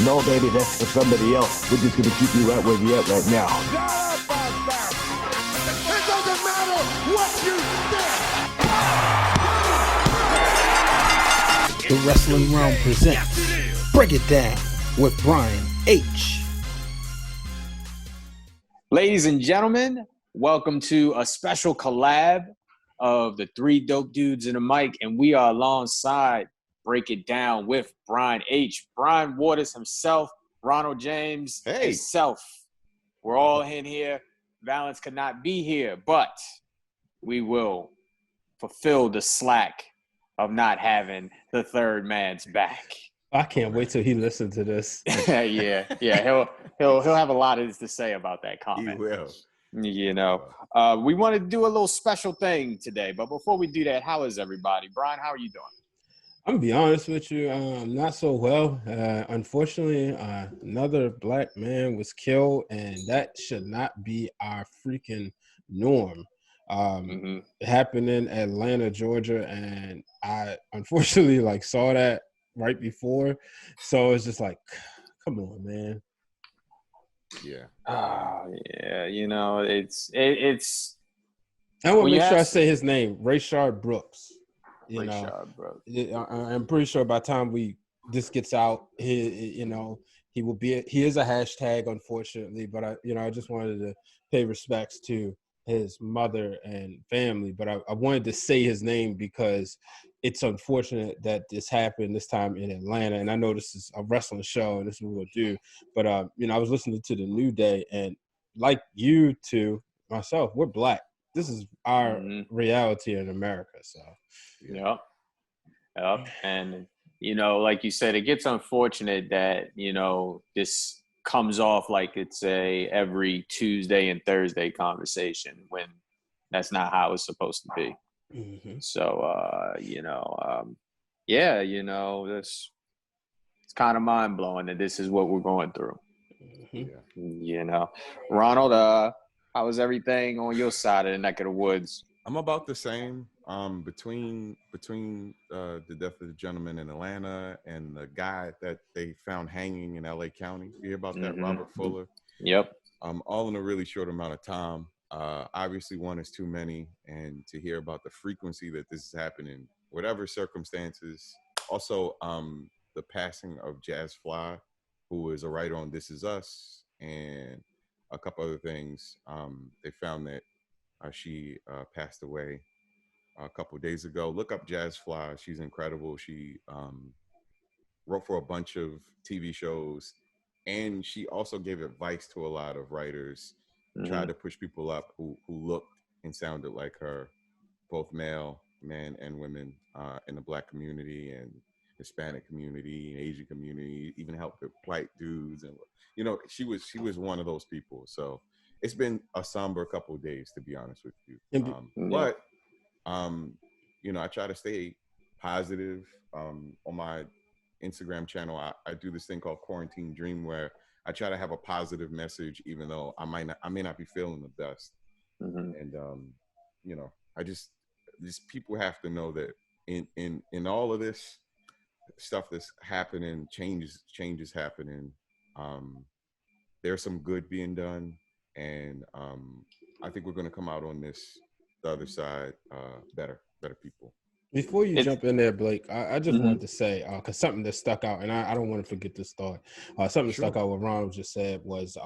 No, baby, that's for somebody else. We're just gonna keep you right where you're at right now. It doesn't matter what you think. The Wrestling Realm presents Break It Down with Brian H. Ladies and gentlemen, welcome to a special collab of the three dope dudes in the mic, and we are alongside Break It Down with Brian H. Brian Waters himself, Ronald James himself. We're all in here. Valance could not be here, but we will fulfill the slack of not having the third man's back. I can't wait till he listens to this. yeah. He'll have a lot to say about that comment. He will. You know, we want to do a little special thing today, but before we do that, how is everybody? Brian, how are you doing? I'm gonna be honest with you, not so well. Unfortunately, another black man was killed, and that should not be our freaking norm. It happened in Atlanta, Georgia, and I unfortunately saw that right before, so it's just like, come on, man. Yeah. Oh, yeah. You know, it's. I want to make sure I say his name, Rayshard Brooks. I'm pretty sure by the time this gets out, he will be. He is a hashtag, unfortunately, but I just wanted to pay respects to his mother and family. But I wanted to say his name because it's unfortunate that this happened this time in Atlanta. And I know this is a wrestling show and this is what we'll do. But I was listening to the New Day, and like you two, myself, we're black. This is our reality in America. So, Yep. And, like you said, it gets unfortunate that, this comes off like it's a every Tuesday and Thursday conversation when that's not how it's supposed to be. Mm-hmm. So, it's kind of mind blowing that this is what we're going through. Mm-hmm. Ronald, how was everything on your side of the neck of the woods? I'm about the same. Between the death of the gentleman in Atlanta and the guy that they found hanging in LA County. You hear about that, Robert Fuller? Yep. All in a really short amount of time. Obviously, one is too many, and to hear about the frequency that this is happening, whatever circumstances. Also, the passing of Jazz Fly, who is a writer on This Is Us, and a couple other things. They found that she passed away a couple of days ago. Look up Jazz Fly. She's incredible. She wrote for a bunch of TV shows, and she also gave advice to a lot of writers, tried to push people up who looked and sounded like her, both men and women in the Black community and Hispanic community and Asian community, even helped with white dudes. And, she was one of those people. So it's been a somber couple of days, to be honest with you. But I try to stay positive. On my Instagram channel, I do this thing called Quarantine Dream, where I try to have a positive message, even though I may not be feeling the best. And these people have to know that in all of this stuff that's happening, changes happening. There's some good being done, and I think we're going to come out on the other side better people. Before you jump in there, Blake, I just wanted to say, because something that stuck out, and I don't want to forget this thought. Something that stuck out what Ronald just said was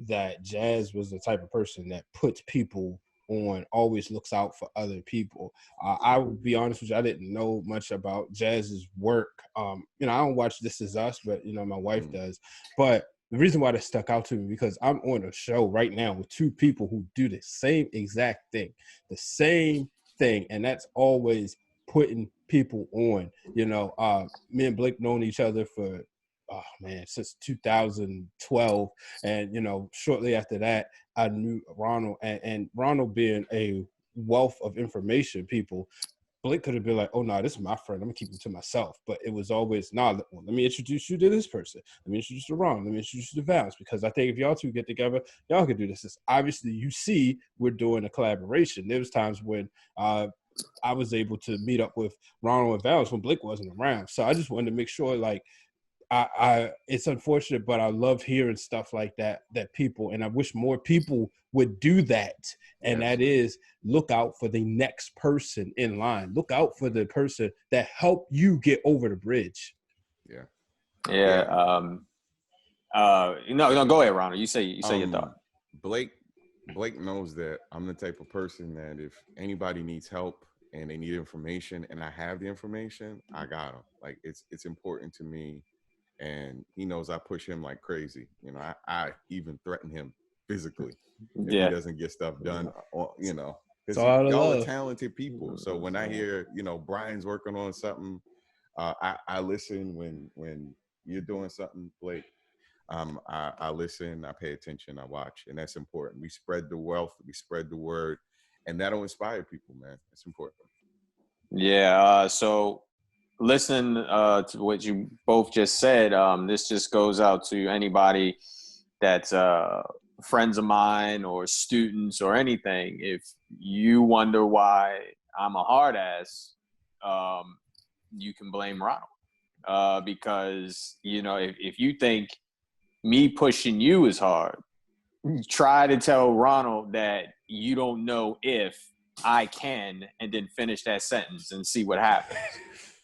that Jazz was the type of person that puts people on, always looks out for other people. I will be honest with you, I didn't know much about Jazz's work. I don't watch This Is Us, but, my wife does. But the reason why that stuck out to me, because I'm on a show right now with two people who do the same exact thing, and that's always putting people on. Me and Blake known each other for since 2012, and shortly after that I knew Ronald, and Ronald being a wealth of information, Blake could have been like, oh no, this is my friend, I'm gonna keep him to myself. But it was always, let me introduce you to this person, let me introduce you to Ron, let me introduce you to Valance, because I think if y'all two get together, y'all can do this. It's obviously, you see, we're doing a collaboration. There was times when I was able to meet up with Ronald and Valance when Blake wasn't around. So I just wanted to make sure, it's unfortunate, but I love hearing stuff like that people, and I wish more people would do that. And that is look out for the next person in line. Look out for the person that helped you get over the bridge. Yeah. No, go ahead, Ronald. You say your thought. Blake knows that I'm the type of person that if anybody needs help and they need information and I have the information, I got them. Like it's important to me. And he knows I push him like crazy. You know, I even threaten him physically if he doesn't get stuff done. You know, because y'all are talented people. So when I hear, you know, Brian's working on something, I listen when you're doing something, Blake. I listen, I pay attention, I watch, and that's important. We spread the wealth, we spread the word, and that'll inspire people, man. It's important. Yeah. So. Listen to what you both just said. This just goes out to anybody that's friends of mine or students or anything. If you wonder why I'm a hard ass, you can blame Ronald. Because, you know, if you think me pushing you is hard, try to tell Ronald that you don't know if I can, and then finish that sentence and see what happens.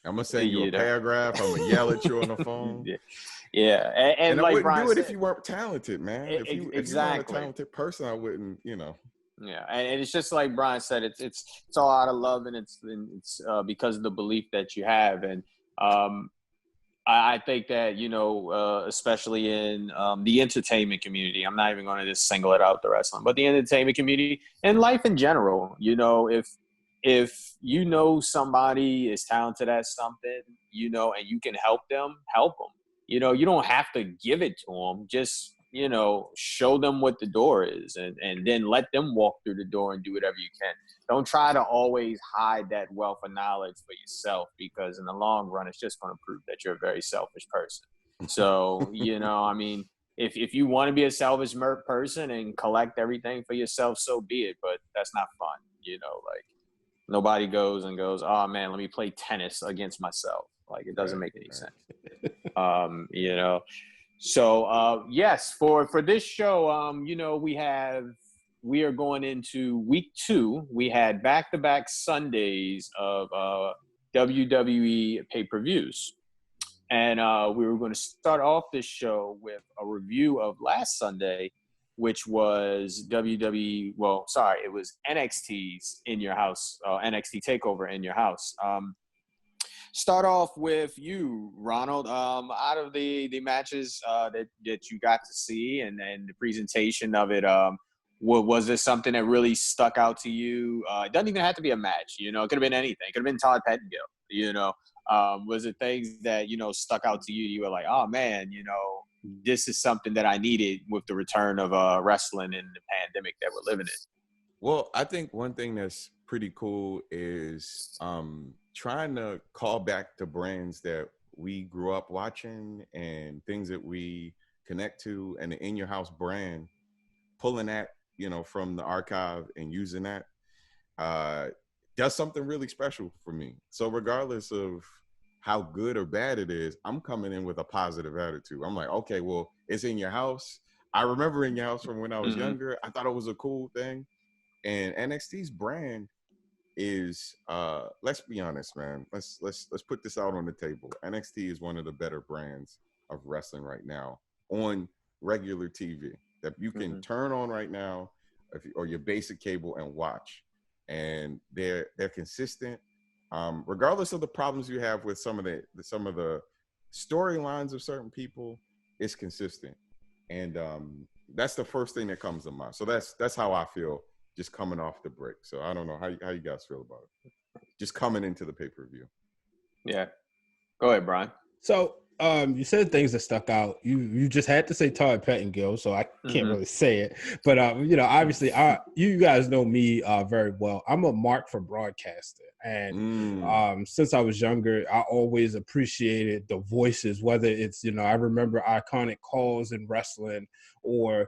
I'm gonna send you a paragraph. I'm gonna yell at you on the phone. Yeah. And I like wouldn't Brian do it said, if you weren't talented, man. If you weren't a talented person, I wouldn't. You know. Yeah, and it's just like Brian said. It's all out of love, and it's because of the belief that you have. And I think that, you know, especially in the entertainment community, I'm not even going to just single it out the wrestling, but the entertainment community and life in general. You know, if you know somebody is talented at something, you know, and you can help them. You know, you don't have to give it to them. Just, you know, show them what the door is, and then let them walk through the door and do whatever you can. Don't try to always hide that wealth of knowledge for yourself, because in the long run, it's just going to prove that you're a very selfish person. So, you know, I mean, if you want to be a selfish person and collect everything for yourself, so be it. But that's not fun, you know, like. Nobody goes, oh man, let me play tennis against myself. Like, it doesn't make any sense. You know. So yes, for this show, you know, we are going into week 2. We had back-to-back Sundays of WWE pay-per-views. And we were going to start off this show with a review of last Sunday, which was it was NXT's In Your House, NXT Takeover In Your House. Start off with you, Ronald. Out of the matches that you got to see and the presentation of it, was there something that really stuck out to you? It doesn't even have to be a match, you know. It could have been anything. It could have been Todd Pettengill, you know. Was it things that, you know, stuck out to you? You were like, oh man, you know, this is something that I needed with the return of wrestling in the pandemic that we're living in. Well, I think one thing that's pretty cool is trying to call back to brands that we grew up watching and things that we connect to, and the In Your House brand, pulling that, you know, from the archive and using that does something really special for me. So regardless of how good or bad it is, I'm coming in with a positive attitude. I'm like, okay, well, it's In Your House. I remember In Your House from when I was younger. I thought it was a cool thing. And NXT's brand is, let's be honest, man. Let's put this out on the table. NXT is one of the better brands of wrestling right now on regular TV that you can turn on right now, or your basic cable, and watch. And they're consistent. Regardless of the problems you have with some of the storylines of certain people, it's consistent, and that's the first thing that comes to mind. So that's how I feel just coming off the break. So I don't know how you guys feel about it. Just coming into the pay-per-view. Yeah, go ahead, Brian. So you said things that stuck out. You just had to say Todd Pettengill, so I can't really say it. But you know, obviously, you guys know me very well. I'm a mark for broadcasting, and since I was younger, I always appreciated the voices. Whether it's, you know, I remember iconic calls in wrestling, or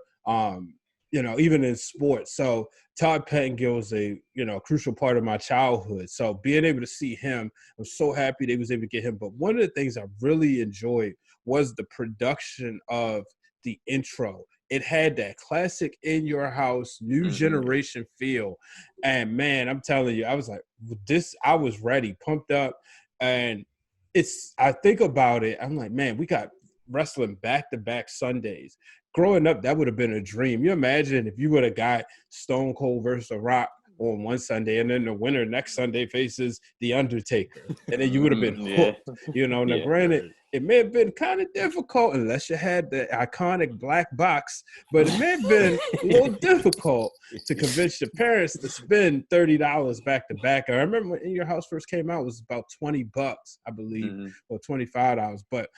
you know, even in sports. So Todd Pettengill is a, you know, crucial part of my childhood. So being able to see him, I'm so happy they was able to get him. But one of the things I really enjoyed was the production of the intro. It had that classic in your house, new generation feel. And man, I'm telling you, I was like, I was ready, pumped up. And I think about it, I'm like, man, we got wrestling back-to-back Sundays. Growing up, that would have been a dream. You imagine if you would have got Stone Cold versus The Rock on one Sunday, and then the winner next Sunday faces The Undertaker. And then you would have been hooked. Now granted, it may have been kind of difficult unless you had the iconic black box, but it may have been a little difficult to convince your parents to spend $30 back to back. I remember when In Your House first came out, it was about $20, I believe, or $25. But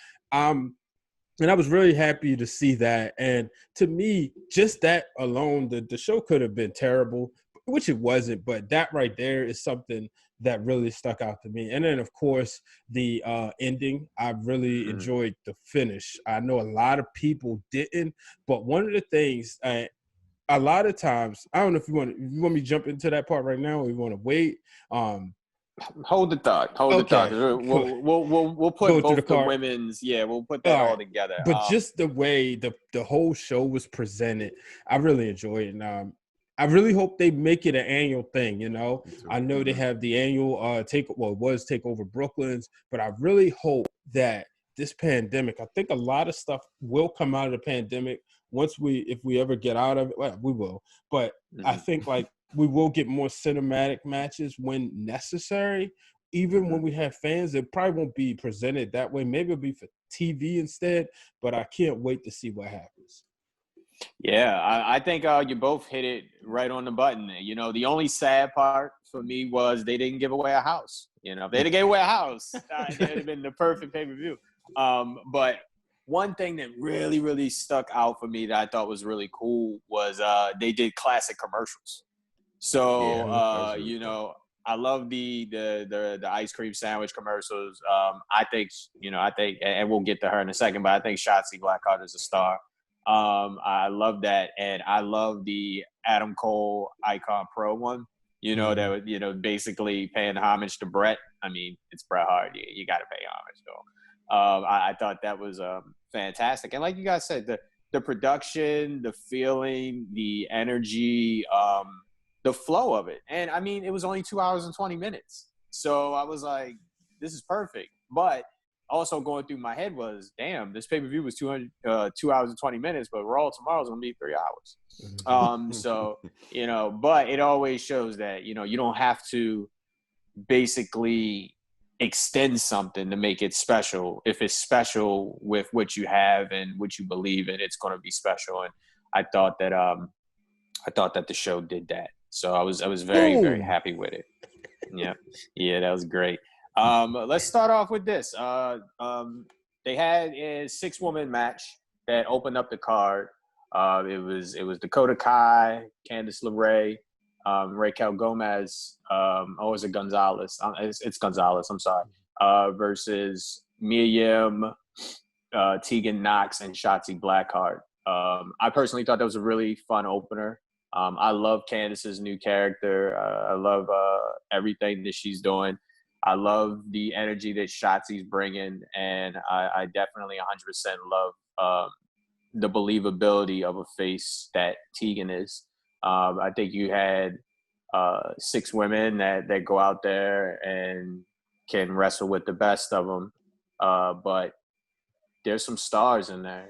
and I was really happy to see that. And to me, just that alone, the show could have been terrible, which it wasn't. But that right there is something that really stuck out to me. And then, of course, the ending. I really enjoyed the finish. I know a lot of people didn't. But one of the things, a lot of times, I don't know if you want me to jump into that part right now or you want to wait. Hold the thought. Hold the thought. We'll put both the women's. Yeah, we'll put that all together. But just the way the whole show was presented, I really enjoyed it. And I really hope they make it an annual thing. I know they have the annual Takeover Brooklyn's, but I really hope that this pandemic. I think a lot of stuff will come out of the pandemic if we ever get out of it. Well, we will, but I think we will get more cinematic matches when necessary. Even when we have fans, it probably won't be presented that way. Maybe it'll be for TV instead, but I can't wait to see what happens. Yeah, I think you both hit it right on the button. The only sad part for me was they didn't give away a house. If they gave away a house, it would have been the perfect pay-per-view. But one thing that really, really stuck out for me that I thought was really cool was they did classic commercials. So, I love the ice cream sandwich commercials. I think, and we'll get to her in a second, but I think Shotzi Blackheart is a star. I love that. And I love the Adam Cole Icon Pro one, that was, basically paying homage to Bret. I mean, it's Bret Hart. You got to pay homage to him. I thought that was fantastic. And like you guys said, the production, the feeling, the energy, the flow of it. And I mean, it was only 2 hours and 20 minutes. So I was like, this is perfect. But also going through my head was, damn, this pay-per-view was 2 hours and 20 minutes, but Raw tomorrow's going to be 3 hours. So, but it always shows that, you don't have to basically extend something to make it special. If it's special with what you have and what you believe in, it's going to be special. And I thought that the show did that. So I was very, very happy with it. Yeah, that was great. Let's start off with this. They had a 6-woman match that opened up the card. It was Dakota Kai, Candice LeRae, Raquel Gomez. Is it Gonzalez? It's Gonzalez. I'm sorry. Versus Mia Yim, Tegan Knox, and Shotzi Blackheart. I personally thought that was a really fun opener. I love Candice's new character. I love everything that she's doing. I love the energy that Shotzi's bringing, and I definitely 100% love the believability of a face that Tegan is. I think you had 6 women that go out there and can wrestle with the best of them, but there's some stars in there.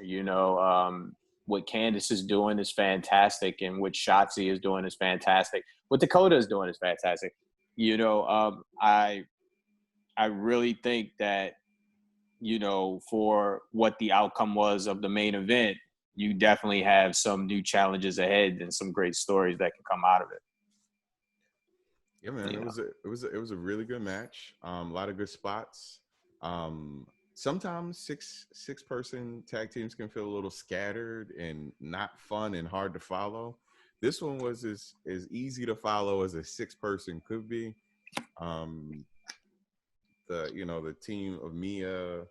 What Candice is doing is fantastic, and what Shotzi is doing is fantastic. What Dakota is doing is fantastic. I really think that, for what the outcome was of the main event, you definitely have some new challenges ahead and some great stories that can come out of it. Yeah, man, it was a really good match. A lot of good spots. Sometimes six person tag teams can feel a little scattered and not fun and hard to follow. This one was as easy to follow as a 6-person could be. The team of Mia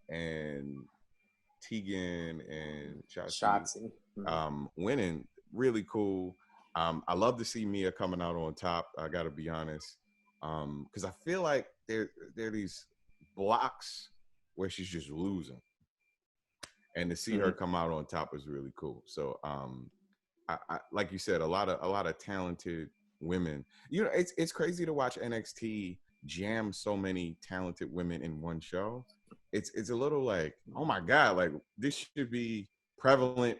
and Tegan and Shotzi winning, really cool. I love to see Mia coming out on top. I got to be honest, because I feel like there are these blocks where she's just losing. And to see her come out on top is really cool. So, I like you said, a lot of talented women. You know, it's crazy to watch NXT jam so many talented women in one show. It's a little like, oh my God, like this should be prevalent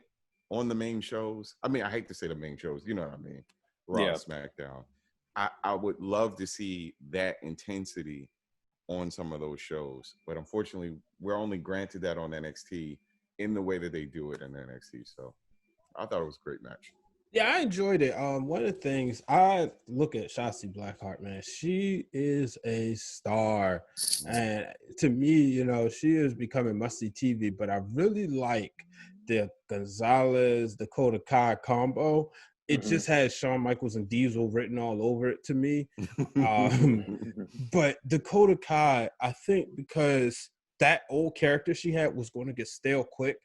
on the main shows. I mean, I hate to say the main shows, you know what I mean? Raw, Yeah. SmackDown. I would love to see that intensity on some of those shows, but unfortunately, we're only granted that on NXT in the way that they do it in NXT. So I thought it was a great match. Yeah, I enjoyed it. One of the things I look at Shotzi Blackheart, man, she is a star. And to me, you know, she is becoming must-see TV, but I really like the Gonzalez, Dakota Kai combo. It just has Shawn Michaels and Diesel written all over it to me. But Dakota Kai, I think because that old character she had was going to get stale quick,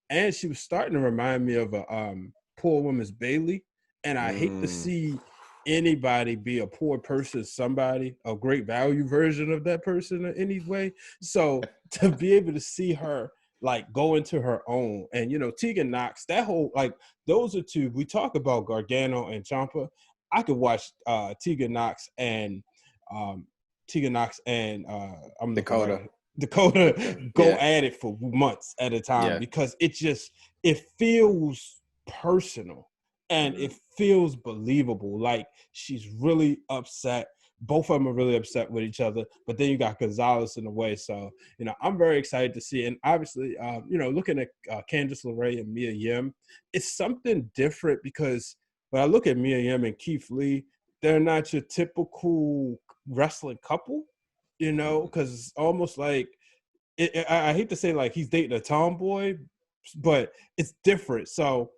and she was starting to remind me of a poor woman's Bayley, and I hate to see anybody be a poor person, somebody, a great value version of that person in any way. So to be able to see her like go into her own, and you know, Tegan Knox, that whole, like, those are two. We talk about Gargano and Ciampa. I could watch Tegan Knox and Dakota go at it for months at a time, because it feels personal and it feels believable. Like she's really upset. Both of them are really upset with each other, but then you got Gonzalez in the way. So, you know, I'm very excited to see it. And obviously, you know, looking at Candice LeRae and Mia Yim, it's something different because when I look at Mia Yim and Keith Lee, they're not your typical wrestling couple, you know, because it's almost like, I hate to say like he's dating a tomboy, but it's different. So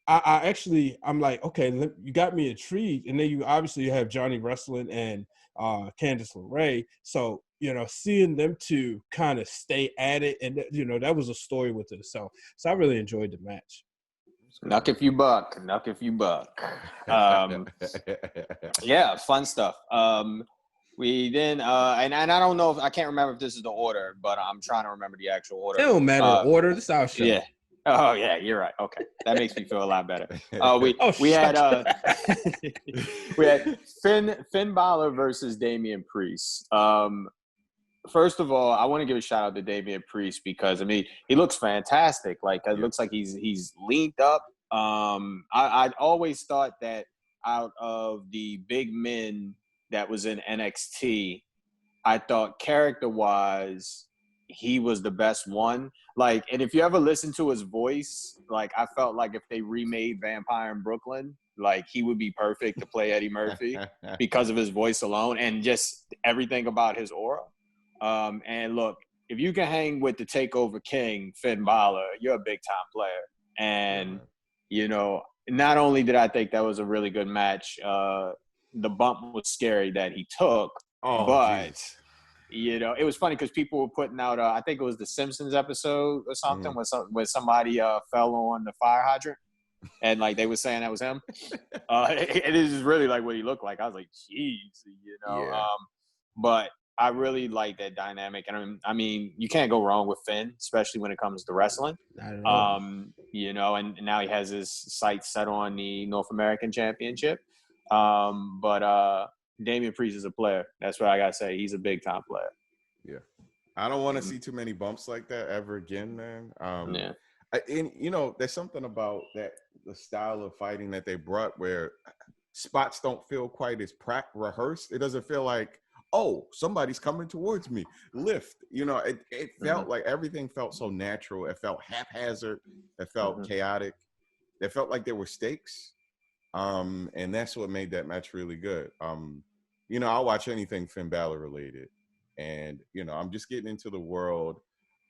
I'm like, okay, you got me intrigued. And then you obviously have Johnny Wrestling and Candice LeRae. So, you know, seeing them two kind of stay at it, and, you know, that was a story with itself. So I really enjoyed the match. Knuck if you buck. Yeah, fun stuff. We then, and I don't know if I can't remember if this is the order, but I'm trying to remember the actual order. It don't matter the order. This is our show. Yeah. Oh yeah, you're right. Okay, that makes me feel a lot better. We had Finn Balor versus Damian Priest. First of all, I want to give a shout out to Damian Priest because I mean he looks fantastic. Like it looks like he's leaned up. I'd always thought that out of the big men that was in NXT, I thought character-wise he was the best one. Like, and if you ever listen to his voice, like I felt like if they remade Vampire in Brooklyn, like he would be perfect to play Eddie Murphy because of his voice alone and just everything about his aura. And look, if you can hang with the Takeover King, Finn Balor, you're a big time player. And, you know, not only did I think that was a really good match, the bump was scary that he took, but geez. You know, it was funny because people were putting out, I think it was the Simpsons episode or something where somebody fell on the fire hydrant and like they were saying that was him. It is really like what he looked like. I was like, geez, you know. Yeah. But I really like that dynamic. And I mean, you can't go wrong with Finn, especially when it comes to wrestling. You know, and now he has his sights set on the North American Championship. But Damian Priest is a player. That's what I gotta say. He's a big time player. Yeah, I don't want to see too many bumps like that ever again, man. And you know, there's something about the style of fighting that they brought where spots don't feel quite as rehearsed. It doesn't feel like, oh, somebody's coming towards me. Lift. You know, it felt like everything felt so natural. It felt haphazard. It felt chaotic. It felt like there were stakes. And that's what made that match really good. You know, I'll watch anything Finn Balor related. And, you know, I'm just getting into the world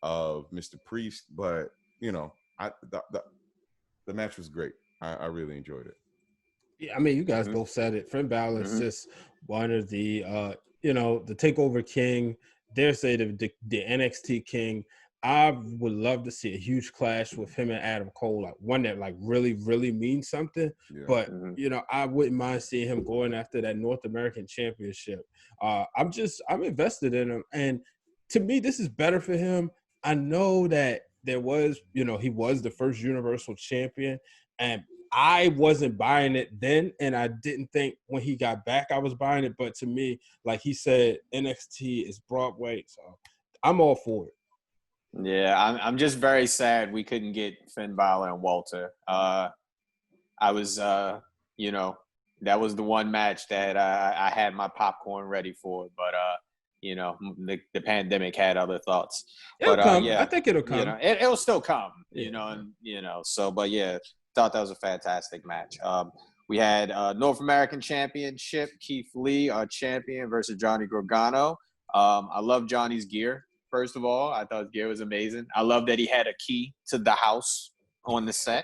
of Mr. Priest. But, you know, the match was great. I really enjoyed it. Yeah, I mean, you guys both said it. Finn Balor is just one of the, you know, the Takeover King. Dare say the NXT King. I would love to see a huge clash with him and Adam Cole, like one that like really, really means something. Yeah. But you know, I wouldn't mind seeing him going after that North American Championship. I'm invested in him, and to me, this is better for him. I know that there was, he was the first Universal Champion, and I wasn't buying it then, and I didn't think when he got back I was buying it. But to me, like he said, NXT is Broadway, so I'm all for it. Yeah, I'm just very sad we couldn't get Finn Balor and Walter. I was, that was the one match that I had my popcorn ready for, but the pandemic had other thoughts. It'll but come. yeah, I think it'll come. It'll still come. Yeah. So, but yeah, thought that was a fantastic match. We had North American Championship, Keith Lee, our champion, versus Johnny Gargano. I love Johnny's gear. First of all, I thought his gear was amazing. I love that he had a key to the house on the set.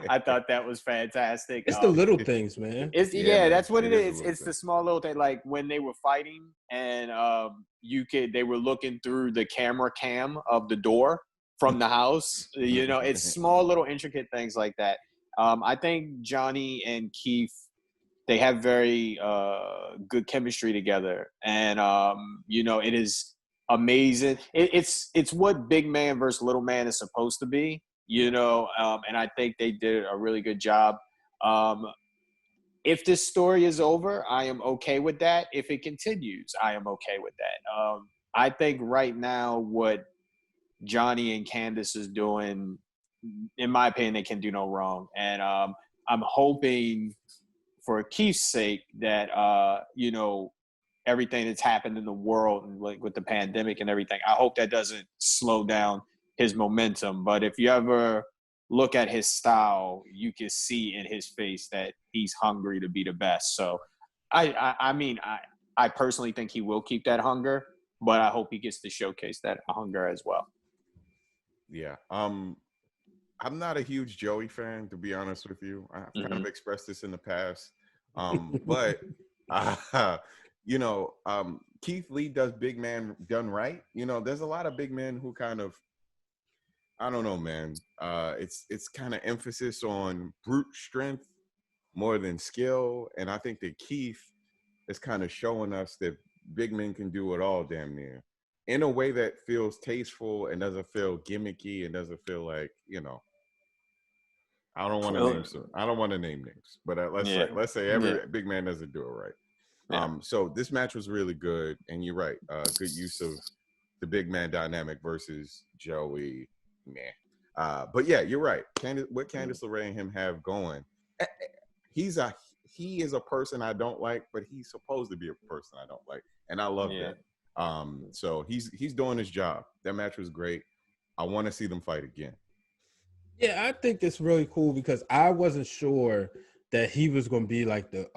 I thought that was fantastic. It's the little things, man. That's what it is. It's thing. the small little thing. Like when they were fighting and they were looking through the camera cam of the door from the house. It's small little intricate things like that. I think Johnny and Keith, they have very good chemistry together, and it is amazing. It's what big man versus little man is supposed to be, and I think they did a really good job. If this story is over, I am okay with that. If it continues, I am okay with that. I think right now what Johnny and Candice is doing, in my opinion, they can do no wrong, and I'm hoping, for Keith's sake, that everything that's happened in the world, and like with the pandemic and everything, I hope that doesn't slow down his momentum. But if you ever look at his style, you can see in his face that he's hungry to be the best. So I personally think he will keep that hunger, but I hope he gets to showcase that hunger as well. Yeah. I'm not a huge Joey fan, to be honest with you. I've kind of expressed this in the past. But, Keith Lee does big man done right. There's a lot of big men who kind of, I don't know, man. It's kind of emphasis on brute strength more than skill. And I think that Keith is kind of showing us that big men can do it all damn near, in a way that feels tasteful and doesn't feel gimmicky and doesn't feel like, I don't want to name names, but let's say every big man doesn't do it right. Yeah. So this match was really good, and you're right. Good use of the big man dynamic versus Joey. But yeah, you're right. What Candice LeRae and him have going, he is a person I don't like, but he's supposed to be a person I don't like, and I love that. So he's doing his job. That match was great. I want to see them fight again. Yeah, I think it's really cool because I wasn't sure that he was going to be like the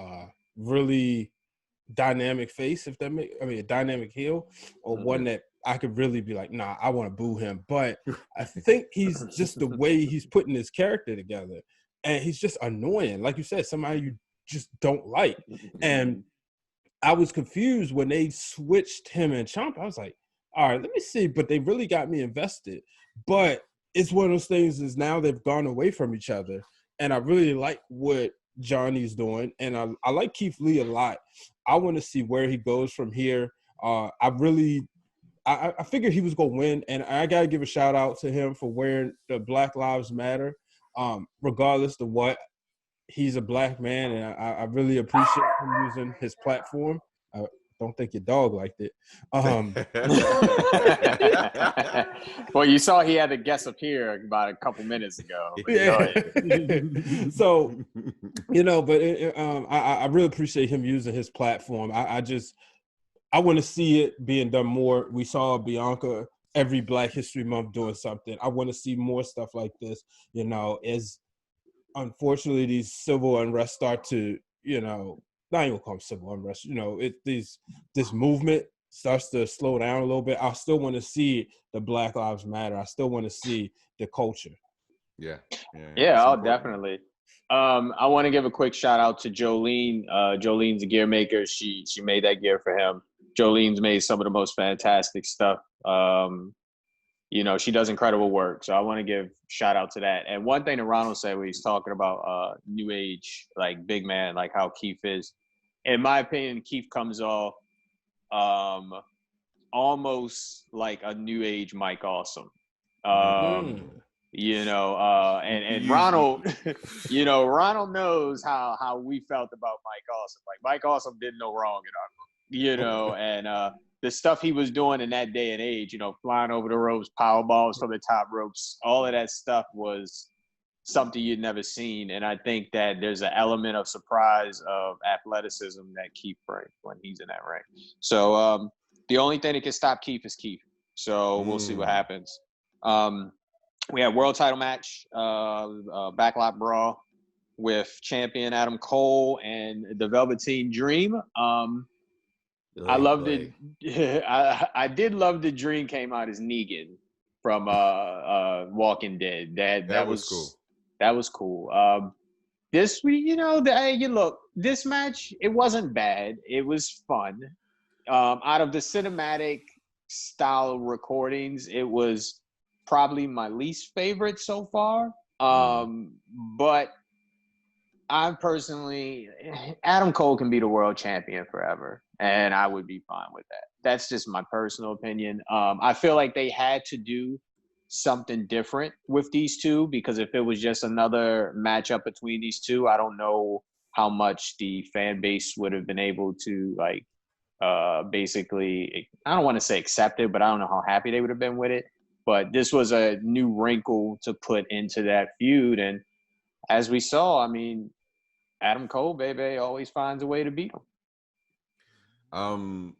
really dynamic face, a dynamic heel, or one that I could really be like, nah, I want to boo him. But I think he's just the way he's putting his character together, and he's just annoying. Like you said, somebody you just don't like. And I was confused when they switched him and Ciampa. I was like, all right, let me see. But they really got me invested. But it's one of those things is now they've gone away from each other. And I really like what Johnny's doing. And I like Keith Lee a lot. I want to see where he goes from here. I figured he was going to win. And I got to give a shout out to him for wearing the Black Lives Matter. Regardless of what, he's a black man. And I really appreciate him using his platform. I don't think your dog liked it. Well, you saw he had a guest appear about a couple minutes ago. Yeah. So, but I really appreciate him using his platform. I want to see it being done more. We saw Bianca every Black History Month doing something. I want to see more stuff like this, as unfortunately these civil unrest start to, not even call them civil unrest, this movement starts to slow down a little bit. I still want to see the Black Lives Matter. I still want to see the culture. Yeah, I'll definitely. I want to give a quick shout out to Jolene. Jolene's a gear maker. She made that gear for him. Jolene's made some of the most fantastic stuff. She does incredible work. So I want to give shout out to that. And one thing that Ronald said when he's talking about new age, like big man, like how Keith is. In my opinion, Keith comes off almost like a new age Mike Awesome. You know, and Ronald, you know, Ronald knows how we felt about Mike Awesome. Like Mike Awesome did no wrong in our book, you know, and the stuff he was doing in that day and age, you know, flying over the ropes, power bombs from the top ropes, all of that stuff was something you'd never seen. And I think that there's an element of surprise of athleticism that Keith brings when he's in that ring. So the only thing that can stop Keith is Keith. So we'll see what happens. We had world title match, backlot brawl with champion Adam Cole and the Velveteen Dream. I loved it. I did love the Dream came out as Negan from Walking Dead. That was cool. That was cool. This week, you know, look, this match, it wasn't bad. It was fun. Out of the cinematic style recordings, it was probably my least favorite so far. But I'm personally, Adam Cole can be the world champion forever, and I would be fine with that. That's just my personal opinion. I feel like they had to do something different with these two, because if it was just another matchup between these two, I don't know how much the fan base would have been able to, like, basically, I don't want to say accept it, but I don't know how happy they would have been with it. But this was a new wrinkle to put into that feud. And as we saw, I mean, Adam Cole, baby, always finds a way to beat him.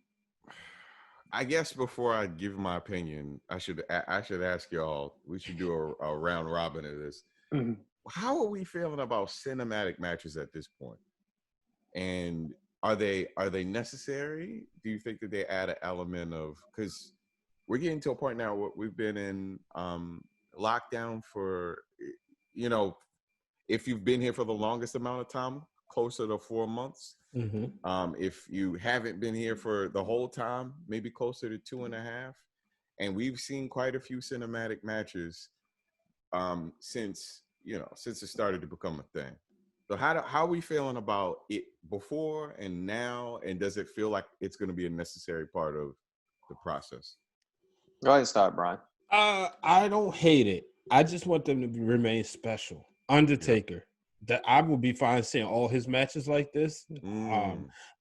I guess before I give my opinion, I should ask y'all, we should do a round robin of this. Mm-hmm. How are we feeling about cinematic matches at this point? And are they necessary? Do you think that they add an element of, because we're getting to a point now where we've been in lockdown for, you know, if you've been here for the longest amount of time, closer to 4 months. Mm-hmm. If you haven't been here for the whole time, maybe closer to 2.5. And we've seen quite a few cinematic matches since it started to become a thing. So how are we feeling about it before and now? And does it feel like it's going to be a necessary part of the process? Go ahead and start, Brian. I don't hate it. I just want them to remain special. Undertaker, that I will be fine seeing all his matches like this.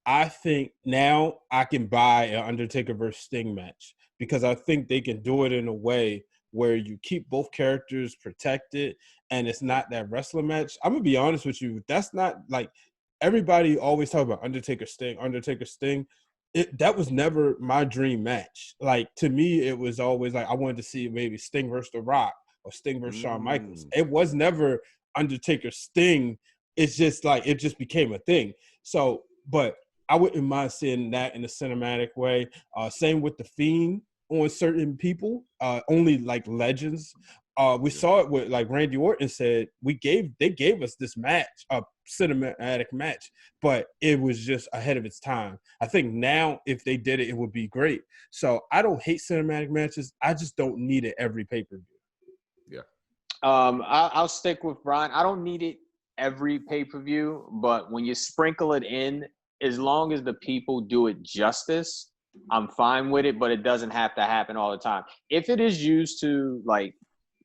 I think now I can buy an Undertaker versus Sting match, because I think they can do it in a way where you keep both characters protected and it's not that wrestling match. I'm gonna be honest with you, that's not, like, everybody always talk about Undertaker Sting. That was never my dream match. Like, to me, it was always like I wanted to see maybe Sting versus The Rock or Sting versus Shawn Michaels. It was never Undertaker Sting. It's just like it just became a thing. So, but I wouldn't mind seeing that in a cinematic way. Same with The Fiend on certain people, only like legends. We saw it with, like Randy Orton said, they gave us this match, a cinematic match, but it was just ahead of its time. I think now if they did it, it would be great. So I don't hate cinematic matches. I just don't need it every pay-per-view. Yeah. I'll stick with Brian. I don't need it every pay-per-view, but when you sprinkle it in, as long as the people do it justice, I'm fine with it, but it doesn't have to happen all the time. If it is used to, like,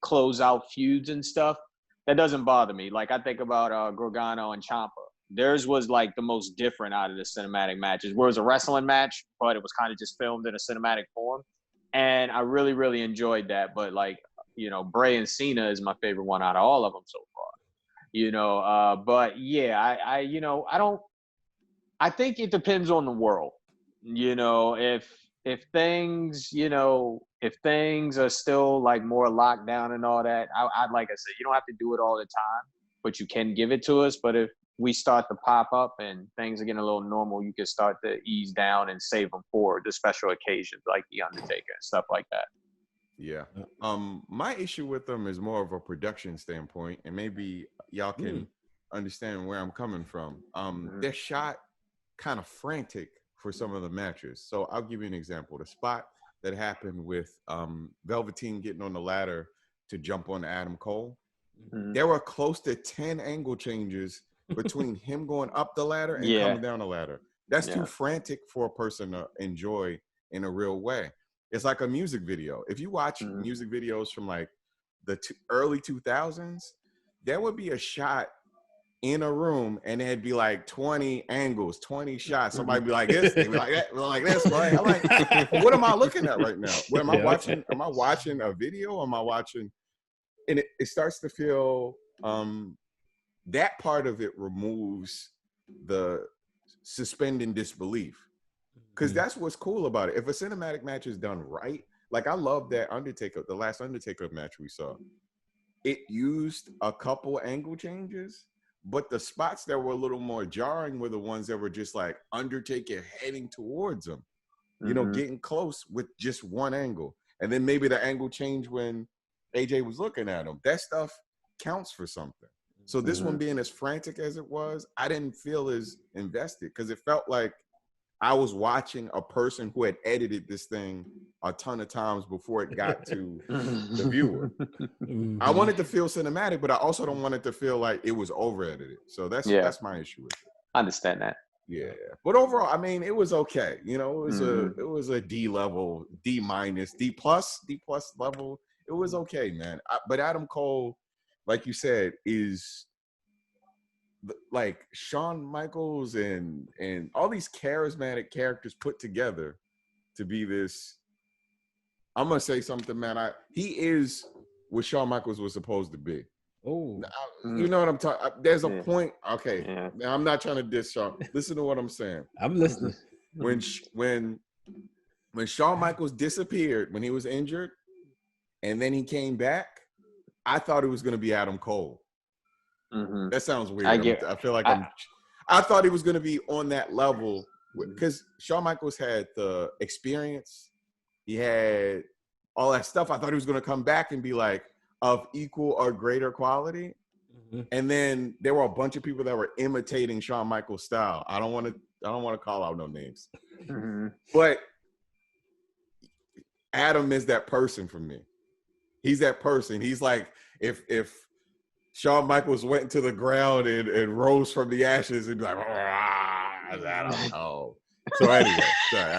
close out feuds and stuff, that doesn't bother me. Like, I think about Gargano and Ciampa. Theirs was like the most different out of the cinematic matches, where it was a wrestling match, but it was kind of just filmed in a cinematic form. And I really, really enjoyed that. But, like, you know, Bray and Cena is my favorite one out of all of them so far. You know, but yeah, I think it depends on the world. You know, if things, you know, if things are still like more locked down and all that, I'd like I said, you don't have to do it all the time, but you can give it to us. But if we start to pop up and things are getting a little normal, you can start to ease down and save them for the special occasions like the Undertaker and stuff like that. Yeah. My issue with them is more of a production standpoint, and maybe y'all can understand where I'm coming from. They're shot kind of frantic for some of the matches. So I'll give you an example. The spot that happened with Velveteen getting on the ladder to jump on Adam Cole, there were close to 10 angle changes between him going up the ladder and coming down the ladder. That's too frantic for a person to enjoy in a real way. It's like a music video. If you watch music videos from like the early 2000s, there would be a shot in a room and it'd be like 20 angles, 20 shots. Somebody be like this, they be like that, like this. Like, I'm like, what am I looking at right now? What am I watching? Am I watching a video? Or am I watching? And it starts to feel that part of it removes the suspending disbelief. Because that's what's cool about it. If a cinematic match is done right, like I love that Undertaker, the last Undertaker match we saw, it used a couple angle changes, but the spots that were a little more jarring were the ones that were just like Undertaker heading towards him, you know, getting close with just one angle. And then maybe the angle changed when AJ was looking at him. That stuff counts for something. So this one being as frantic as it was, I didn't feel as invested because it felt like I was watching a person who had edited this thing a ton of times before it got to the viewer. I want it to feel cinematic, but I also don't want it to feel like it was over-edited. So that's my issue with it. I understand that. Yeah. But overall, I mean, it was okay. You know, it was a D level, D minus, D plus level. It was okay, man. But Adam Cole, like you said, is like Shawn Michaels and all these charismatic characters put together to be this. I'm gonna say something, man. He is what Shawn Michaels was supposed to be. Oh, you know what I'm talking. There's a point. Okay, now I'm not trying to diss Shawn. Listen to what I'm saying. I'm listening. When Shawn Michaels disappeared when he was injured, and then he came back, I thought it was gonna be Adam Cole. That sounds weird. I feel like I thought he was going to be on that level because Shawn Michaels had the experience. He had all that stuff. I thought he was going to come back and be like of equal or greater quality. And then there were a bunch of people that were imitating Shawn Michaels' style. I don't want to call out no names, but Adam is that person for me. He's that person. He's like if Shawn Michaels went into the ground and rose from the ashes and be like, I don't know. So anyway, sorry,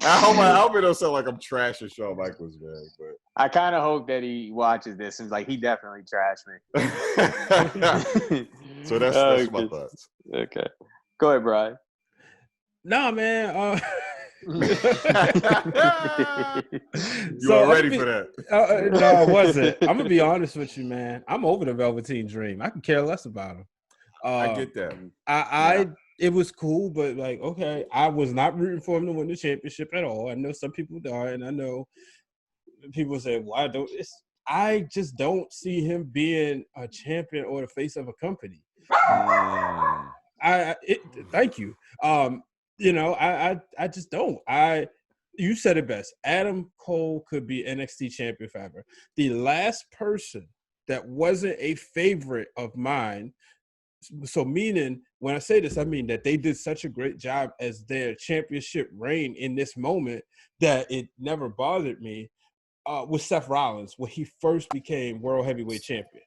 I hope it don't sound like I'm trashing Shawn Michaels, man. But I kind of hope that he watches this and is like, he definitely trashed me. So that's my thoughts. Okay, go ahead, Brian. Nah, man. You are ready for that? No, I wasn't. I'm gonna be honest with you, man. I'm over the Velveteen Dream. I can care less about him. I get that. It was cool, but like, okay, I was not rooting for him to win the championship at all. I know some people are, and I know people say, "Why don't?" I just don't see him being a champion or the face of a company. Thank you. You know, I just don't. You said it best. Adam Cole could be NXT champion forever. The last person that wasn't a favorite of mine, so meaning when I say this, I mean that they did such a great job as their championship reign in this moment that it never bothered me, was Seth Rollins when he first became World Heavyweight Champion.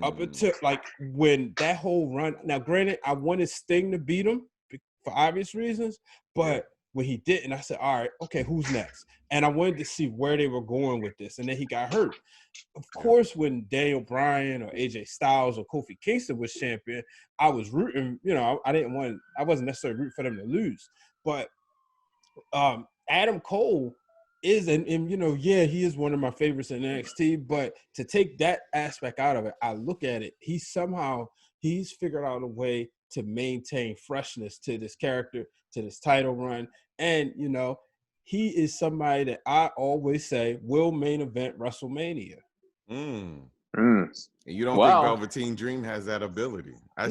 Up until like when that whole run. Now, granted, I wanted Sting to beat him for obvious reasons, but when he didn't, I said, all right, okay, who's next? And I wanted to see where they were going with this, and then he got hurt. Of course, when Daniel Bryan or AJ Styles or Kofi Kingston was champion, I was rooting, you know, I wasn't necessarily rooting for them to lose. But Adam Cole is, and you know, yeah, he is one of my favorites in NXT, but to take that aspect out of it, I look at it, he's figured out a way to maintain freshness to this character, to this title run. And, you know, he is somebody that I always say will main event WrestleMania. And you don't think Velveteen Dream has that ability? I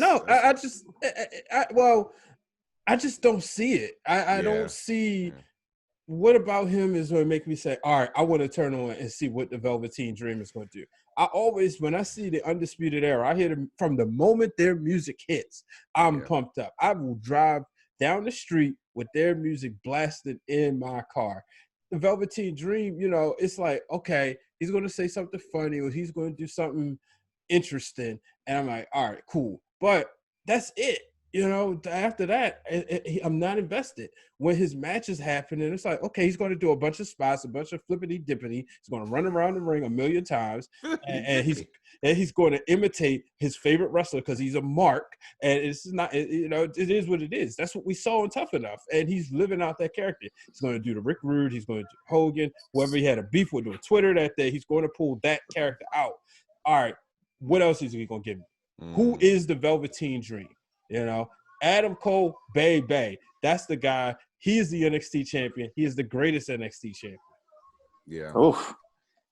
just don't see it. I don't see what about him is going to make me say, all right, I want to turn on and see what the Velveteen Dream is going to do. I always, when I see the Undisputed Era, I hear them from the moment their music hits, I'm pumped up. I will drive down the street with their music blasted in my car. The Velveteen Dream, you know, it's like, okay, he's going to say something funny or he's going to do something interesting. And I'm like, all right, cool. But that's it. you know, after that, I'm not invested. When his matches happen, and it's like, okay, he's going to do a bunch of spots, a bunch of flippity-dippity. He's going to run around the ring a million times, and he's going to imitate his favorite wrestler because he's a mark. And it's not, you know, it is what it is. That's what we saw in Tough Enough, and he's living out that character. He's going to do the Rick Rude. He's going to do Hogan. Whoever he had a beef with on Twitter that day, he's going to pull that character out. All right, what else is he going to give me? Who is the Velveteen Dream? You know, Adam Cole, Bay. That's the guy. He is the NXT champion. He is the greatest NXT champion. Yeah. Oof.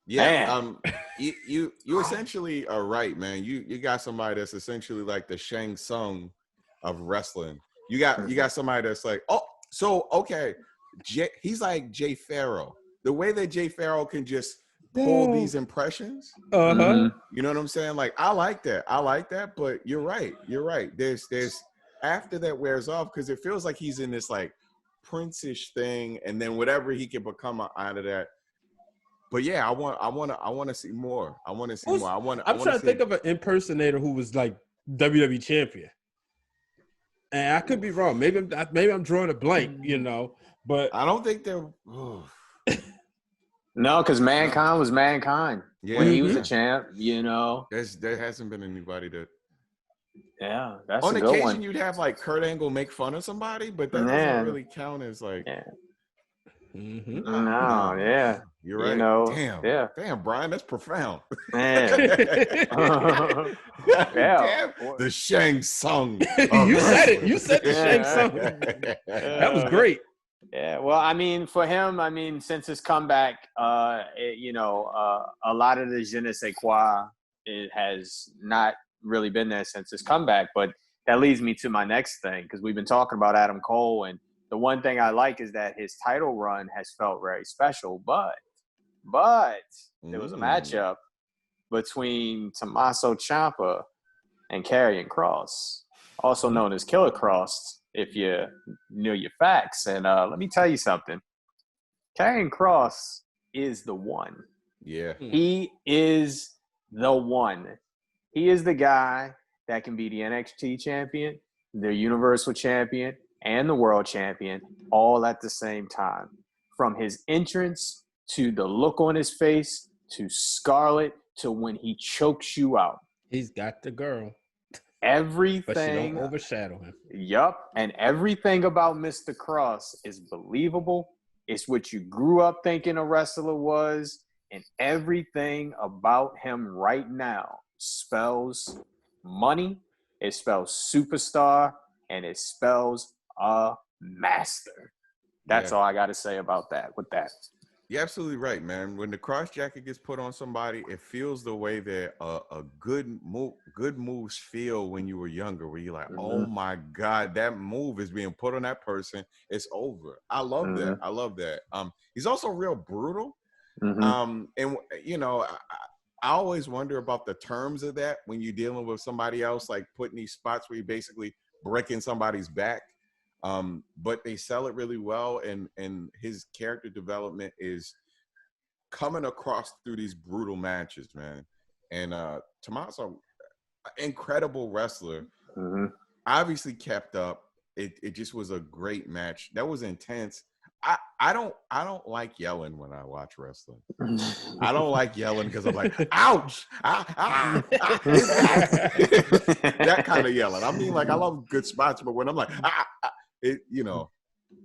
Yeah. Man. You essentially are right, man. You got somebody that's essentially like the Shang Tsung of wrestling. You got somebody that's like, oh, so okay, he's like Jay Farrell. The way that Jay Farrell can just pull these impressions. Uh-huh. You know what I'm saying? Like, I like that, but you're right. There's after that wears off, because it feels like he's in this like prince-ish thing, and then whatever he can become out of that. But yeah, I want to see more. I want to see more. I'm trying to think of an impersonator who was like WWE champion. And I could be wrong. Maybe I'm drawing a blank, you know, but I don't think they're No, because Mankind was Mankind when he was a Mhm. champ, you know. there hasn't been anybody that Yeah, that's on a good occasion one. you'd have like Kurt Angle make fun of somebody, but that Yeah. doesn't really count as like Yeah. Mhm. No, yeah. You're right. You know, Damn. yeah. Damn, Brian, that's profound. Man. Damn, the Shang Tsung. You said it. You said the Shang Yeah. Tsung. That was great. Yeah, well, I mean, for him, I mean, since his comeback, you know, a lot of the je ne sais quoi, it has not really been there since his comeback. But that leads me to my next thing, because we've been talking about Adam Cole, and the one thing I like is that his title run has felt very special. But there was a matchup between Tommaso Ciampa and Karrion Kross, also known as Killer Kross, if you know your facts. And let me tell you something. Karrion Kross is the one. Yeah. He is the one. He is the guy that can be the NXT champion, the Universal champion, and the World champion all at the same time. From his entrance to the look on his face to Scarlett to when he chokes you out. He's got the girl, Everything. but she don't overshadow him. Yup. And everything about Mr. Cross is believable. It's what you grew up thinking a wrestler was. And everything about him right now spells money. It spells superstar. And it spells a master. That's all I got to say about that with that. You're absolutely right, man. When the cross jacket gets put on somebody, it feels the way that a good moves feel when you were younger, where you're like, oh my God, that move is being put on that person. It's over. I love that. I love that. He's also real brutal. And you know, I always wonder about the terms of that when you're dealing with somebody else, like putting these spots where you're basically breaking somebody's back. But they sell it really well, and his character development is coming across through these brutal matches, man. And Tommaso, incredible wrestler, obviously kept up. It just was a great match. That was intense. I don't like yelling when I watch wrestling. I don't like yelling because I'm like, ouch, that kind of yelling. I mean, like, I love good spots, but when I'm like, it, you know,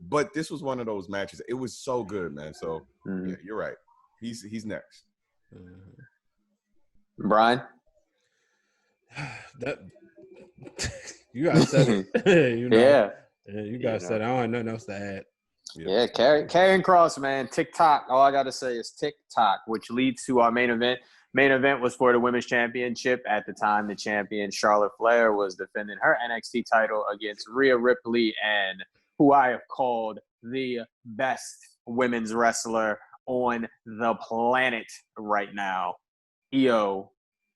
but this was one of those matches. It was so good, man. So yeah, you're right. He's next. Brian? That you guys said it. You know, Yeah. You guys said it. I don't have nothing else to add. Yeah, Karrion Kross, man. TikTok. All I got to say is TikTok, which leads to our main event. Main event was for the Women's Championship. At the time, the champion, Charlotte Flair, was defending her NXT title against Rhea Ripley, and who I have called the best women's wrestler on the planet right now, Io,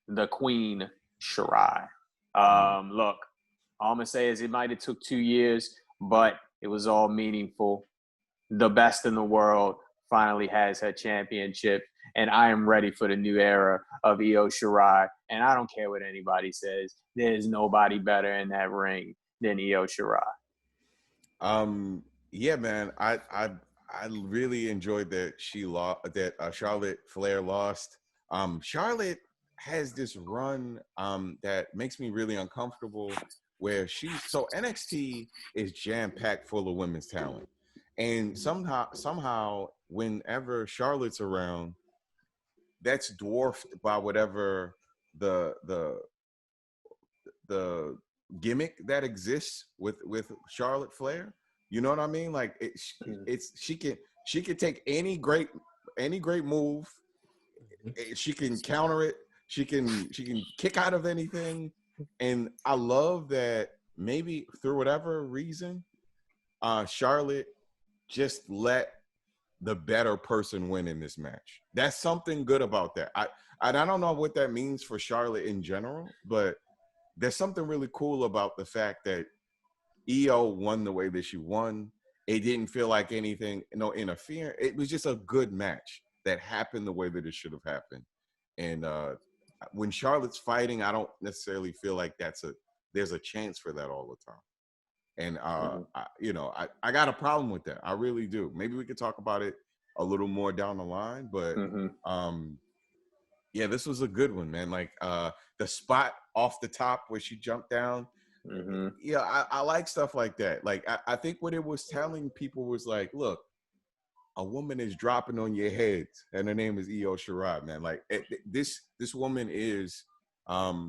the Queen Shirai. Look, all I'm going to say is it might have took 2 years, but it was all meaningful. The best in the world finally has her championship, and I am ready for the new era of Io Shirai. And I don't care what anybody says. There's nobody better in that ring than Io Shirai. Yeah, man. I really enjoyed that she lost. That Charlotte Flair lost. Charlotte has this run that makes me really uncomfortable. Where so NXT is jam packed full of women's talent, and somehow whenever Charlotte's around, that's dwarfed by whatever the gimmick that exists with Charlotte Flair. You know what I mean? Like she can take any great move. She can counter it. She can kick out of anything. And I love that maybe through whatever reason, Charlotte just let the better person win in this match. That's something good about that. I don't know what that means for Charlotte in general, but there's something really cool about the fact that Io won the way that she won. It didn't feel like anything, no interference. It was just a good match that happened the way that it should have happened. And when Charlotte's fighting, I don't necessarily feel like there's a chance for that all the time. And I got a problem with that. I really do. Maybe we could talk about it a little more down the line, but yeah, this was a good one, man. Like the spot off the top where she jumped down. Yeah, I like stuff like that. Like I think what it was telling people was like, look, a woman is dropping on your heads, and her name is Io Shirai, man. Like this woman is up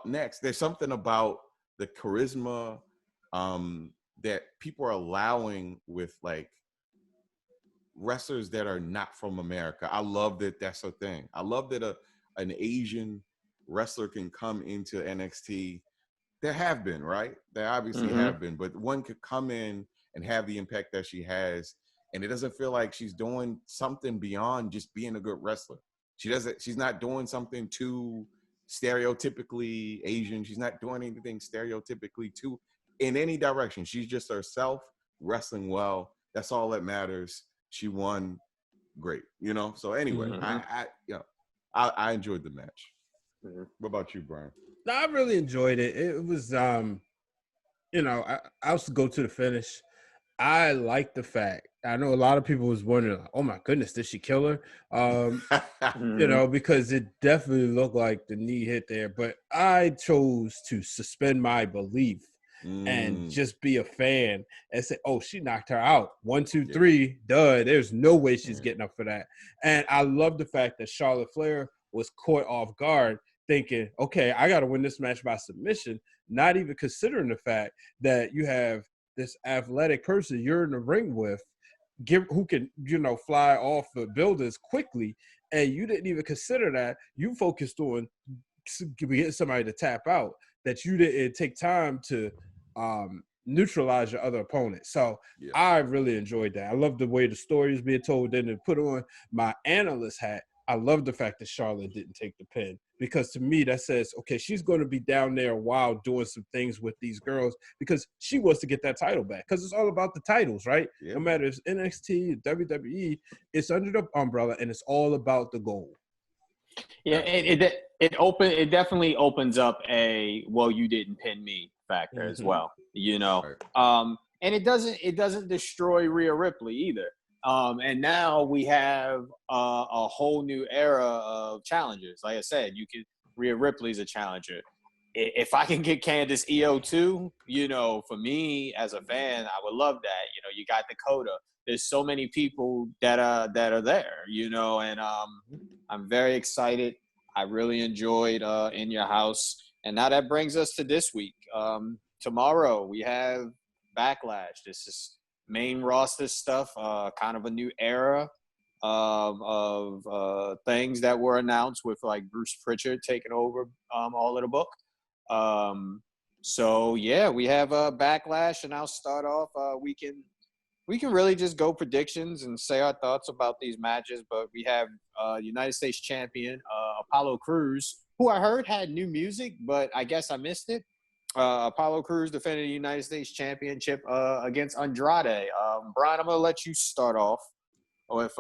next. There's something about the charisma that people are allowing with like wrestlers that are not from America. I love that that's a thing. I love that an Asian wrestler can come into NXT. There have been, right? There obviously have been, but one could come in and have the impact that she has, and it doesn't feel like she's doing something beyond just being a good wrestler. She's not doing something too stereotypically Asian. She's not doing anything stereotypically too in any direction. She's just herself, wrestling well. That's all that matters. She won, great, you know. So anyway, I enjoyed the match. What about you, Brian? No, I really enjoyed it. It was, I also go to the finish. I like the fact. I know a lot of people was wondering, like, oh my goodness, did she kill her? Because it definitely looked like the knee hit there. But I chose to suspend my belief and just be a fan and say, oh, she knocked her out. 1, 2, 3, duh. There's no way she's getting up for that. And I love the fact that Charlotte Flair was caught off guard thinking, okay, I got to win this match by submission, not even considering the fact that you have this athletic person you're in the ring with who can, fly off the buildings quickly, and you didn't even consider that. You focused on getting somebody to tap out, that you didn't take time to neutralize your other opponent. So I really enjoyed that. I love the way the story is being told. Then to put on my analyst hat, I love the fact that Charlotte didn't take the pin, because to me that says, okay, she's going to be down there a while doing some things with these girls because she wants to get that title back, because it's all about the titles, right? Yeah. No matter if it's NXT, WWE, it's under the umbrella and it's all about the goal. Yeah, it definitely opens up a well, you didn't pin me factor as well, right. And it doesn't destroy Rhea Ripley either. And now we have a whole new era of challengers. Like I said, Rhea Ripley's a challenger. If I can get Candice Io too, for me as a fan, I would love that. You got Dakota. There's so many people that are there, and I'm very excited. I really enjoyed In Your House. And now that brings us to this week. Tomorrow we have Backlash. This is main roster stuff, kind of a new era of things that were announced with like Bruce Pritchard taking over all of the book. So yeah, we have Backlash, and I'll start off. We can really just go predictions and say our thoughts about these matches, but we have United States champion Apollo Crews, who I heard had new music, but I guess I missed it. Apollo Crews defended the United States Championship against Andrade. Brian, I'm going to let you start off with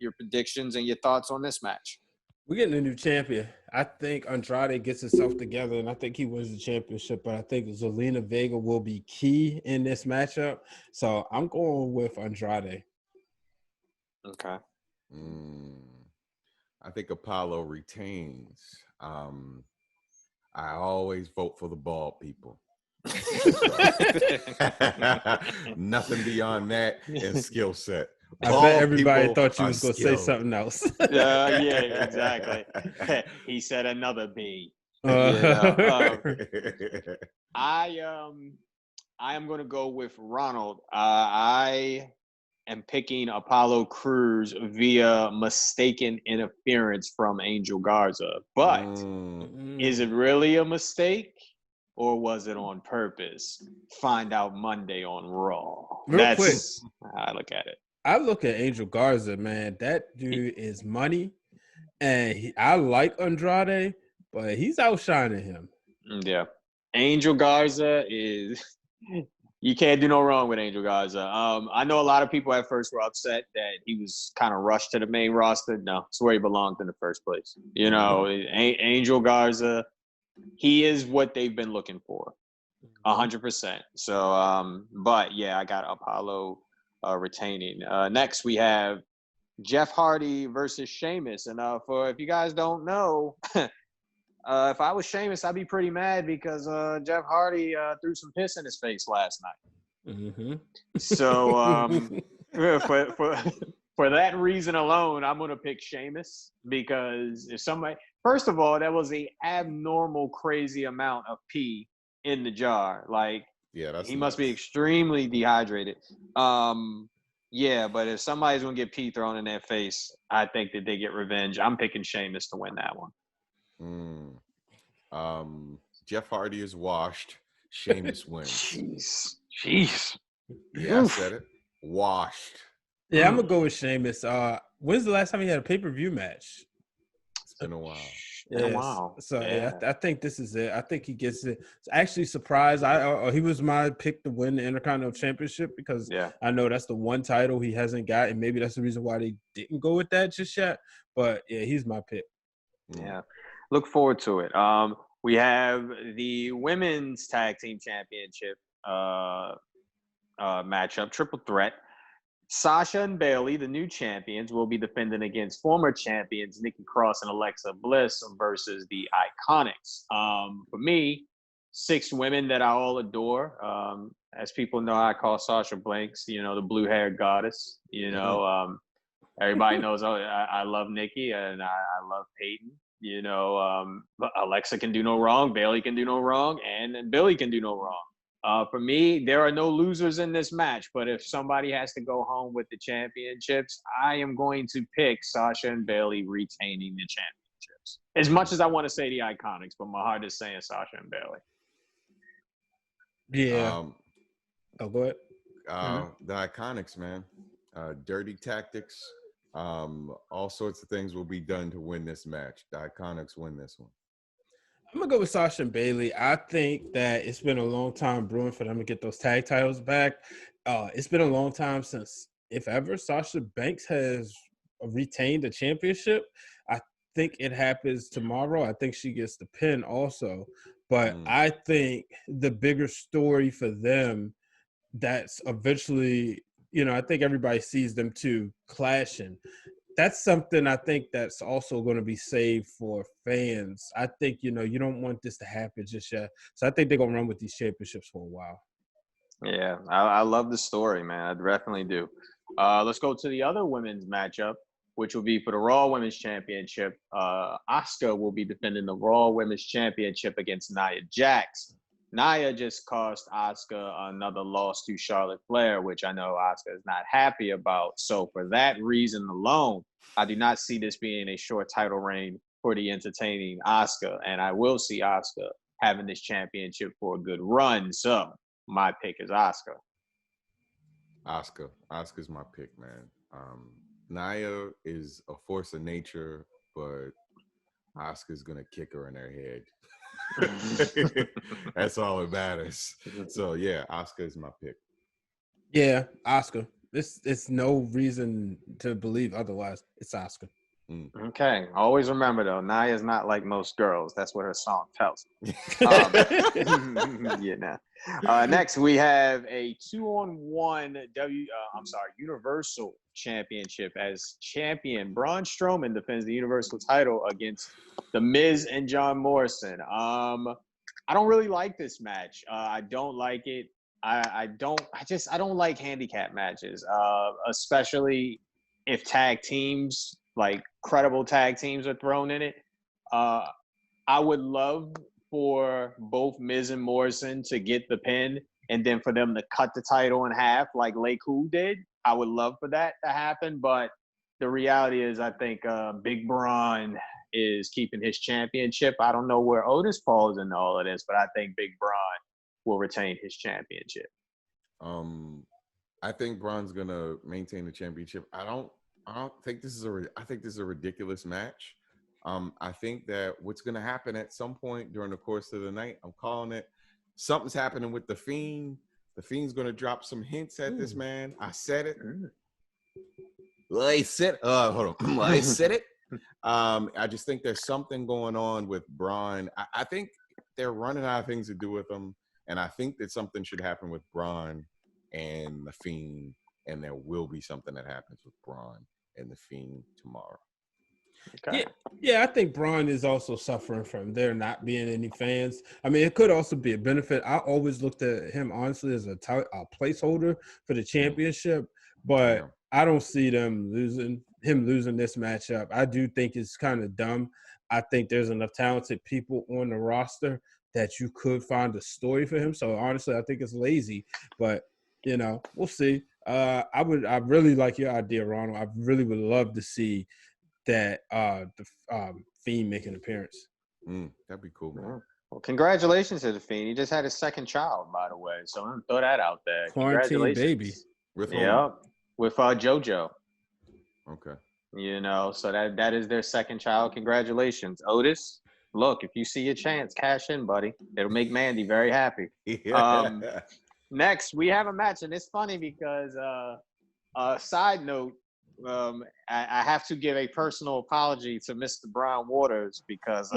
your predictions and your thoughts on this match. We're getting a new champion. I think Andrade gets himself together, and I think he wins the championship. But I think Zelina Vega will be key in this matchup. So I'm going with Andrade. Okay. I think Apollo retains. I always vote for the bald people. Nothing beyond that and skill set. I bet everybody thought you was going to say something else. Yeah, exactly. He said another B. I am going to go with Ronald. I am picking Apollo Crews via mistaken interference from Angel Garza. But is it really a mistake? Or was it on purpose? Find out Monday on Raw. Real quick, how I look at it. I look at Angel Garza, man. That dude is money. And I like Andrade, but he's outshining him. Yeah. Angel Garza is – you can't do no wrong with Angel Garza. I know a lot of people at first were upset that he was kind of rushed to the main roster. No, it's where he belonged in the first place. You know, Angel Garza – he is what they've been looking for, 100%. So, but yeah, I got Apollo retaining. Next, we have Jeff Hardy versus Sheamus. And if you guys don't know, if I was Sheamus, I'd be pretty mad because Jeff Hardy threw some piss in his face last night. Mm-hmm. So, for that reason alone, I'm going to pick Sheamus because if somebody – first of all, that was a abnormal, crazy amount of pee in the jar. Like, he must be extremely dehydrated. Yeah, but if somebody's going to get pee thrown in their face, I think that they get revenge. I'm picking Sheamus to win that one. Jeff Hardy is washed. Sheamus wins. Jeez. Yeah, I said it. Washed. Yeah, I'm going to go with Sheamus. When's the last time he had a pay-per-view match? It's been a while. Yeah, wow. So yeah. I think this is it. I think he gets it. It's actually surprised. He was my pick to win the Intercontinental Championship because I know that's the one title he hasn't got, and maybe that's the reason why they didn't go with that just yet. But yeah, he's my pick. Yeah, look forward to it. We have the Women's Tag Team Championship matchup, triple threat. Sasha and Bayley, the new champions, will be defending against former champions Nikki Cross and Alexa Bliss versus the IIconics. For me, 6 women that I all adore. As people know, I call Sasha Blanks, the blue-haired goddess. Everybody knows I love Nikki and I love Peyton. But Alexa can do no wrong, Bayley can do no wrong, and Billie can do no wrong. For me, there are no losers in this match, but if somebody has to go home with the championships, I am going to pick Sasha and Bayley retaining the championships. As much as I want to say the IIconics, but my heart is saying Sasha and Bayley. Yeah. Go ahead. The IIconics, man. Dirty tactics. All sorts of things will be done to win this match. The IIconics win this one. I'm going to go with Sasha and Bayley. I think that it's been a long time brewing for them to get those tag titles back. It's been a long time since, if ever, Sasha Banks has retained the championship. I think it happens tomorrow. I think she gets the pin also. But I think the bigger story for them that's eventually, I think everybody sees them two clashing. That's something I think that's also going to be saved for fans. I think, you don't want this to happen just yet. So I think they're going to run with these championships for a while. Yeah, I love the story, man. I definitely do. Let's go to the other women's matchup, which will be for the Raw Women's Championship. Asuka will be defending the Raw Women's Championship against Nia Jax. Nia just cost Asuka another loss to Charlotte Flair, which I know Asuka is not happy about. So for that reason alone, I do not see this being a short title reign for the entertaining Asuka. And I will see Asuka having this championship for a good run. So my pick is Asuka. Asuka's my pick, man. Nia is a force of nature, but Asuka's going to kick her in her head. That's all that matters. So yeah, Asuka is my pick. Yeah, Asuka. It's no reason to believe otherwise. It's Asuka. Okay. Always remember though, Nia's not like most girls. That's what her song tells me. Next we have a 2-on-1 Universal Championship as champion Braun Strowman defends the Universal title against The Miz and John Morrison. I don't really like this match. I don't like it. I don't like handicap matches, especially if tag teams, like credible tag teams, are thrown in it. I would love for both Miz and Morrison to get the pin and then for them to cut the title in half like Lay Cool did. I would love for that to happen, but the reality is I think Big Braun is keeping his championship. I don't know where Otis falls in all of this, but I think Big Braun will retain his championship. I think Braun's gonna maintain the championship. I think this is a ridiculous match. I think that what's gonna happen at some point during the course of the night, I'm calling it, something's happening with the Fiend. The Fiend's gonna drop some hints at this man. I said it. I said it. I just think there's something going on with Braun. I think they're running out of things to do with him, and I think that something should happen with Braun and the Fiend, and there will be something that happens with Braun and the Fiend tomorrow. Okay. Yeah, I think Braun is also suffering from there not being any fans. I mean, it could also be a benefit. I always looked at him, honestly, as a placeholder for the championship, but I don't see him losing this matchup. I do think it's kind of dumb. I think there's enough talented people on the roster that you could find a story for him. So, honestly, I think it's lazy, but we'll see. I really like your idea, Ronald. I really would love to see that the Fiend make an appearance. That'd be cool, man. Well, congratulations to the Fiend. He just had his second child, by the way. So I'm gonna throw that out there. Quarantine baby. With JoJo. Okay. So that is their second child. Congratulations, Otis. Look, if you see a chance, cash in, buddy. It'll make Mandy very happy. Next, we have a match, and it's funny because side note, I have to give a personal apology to Mr. Brian Waters because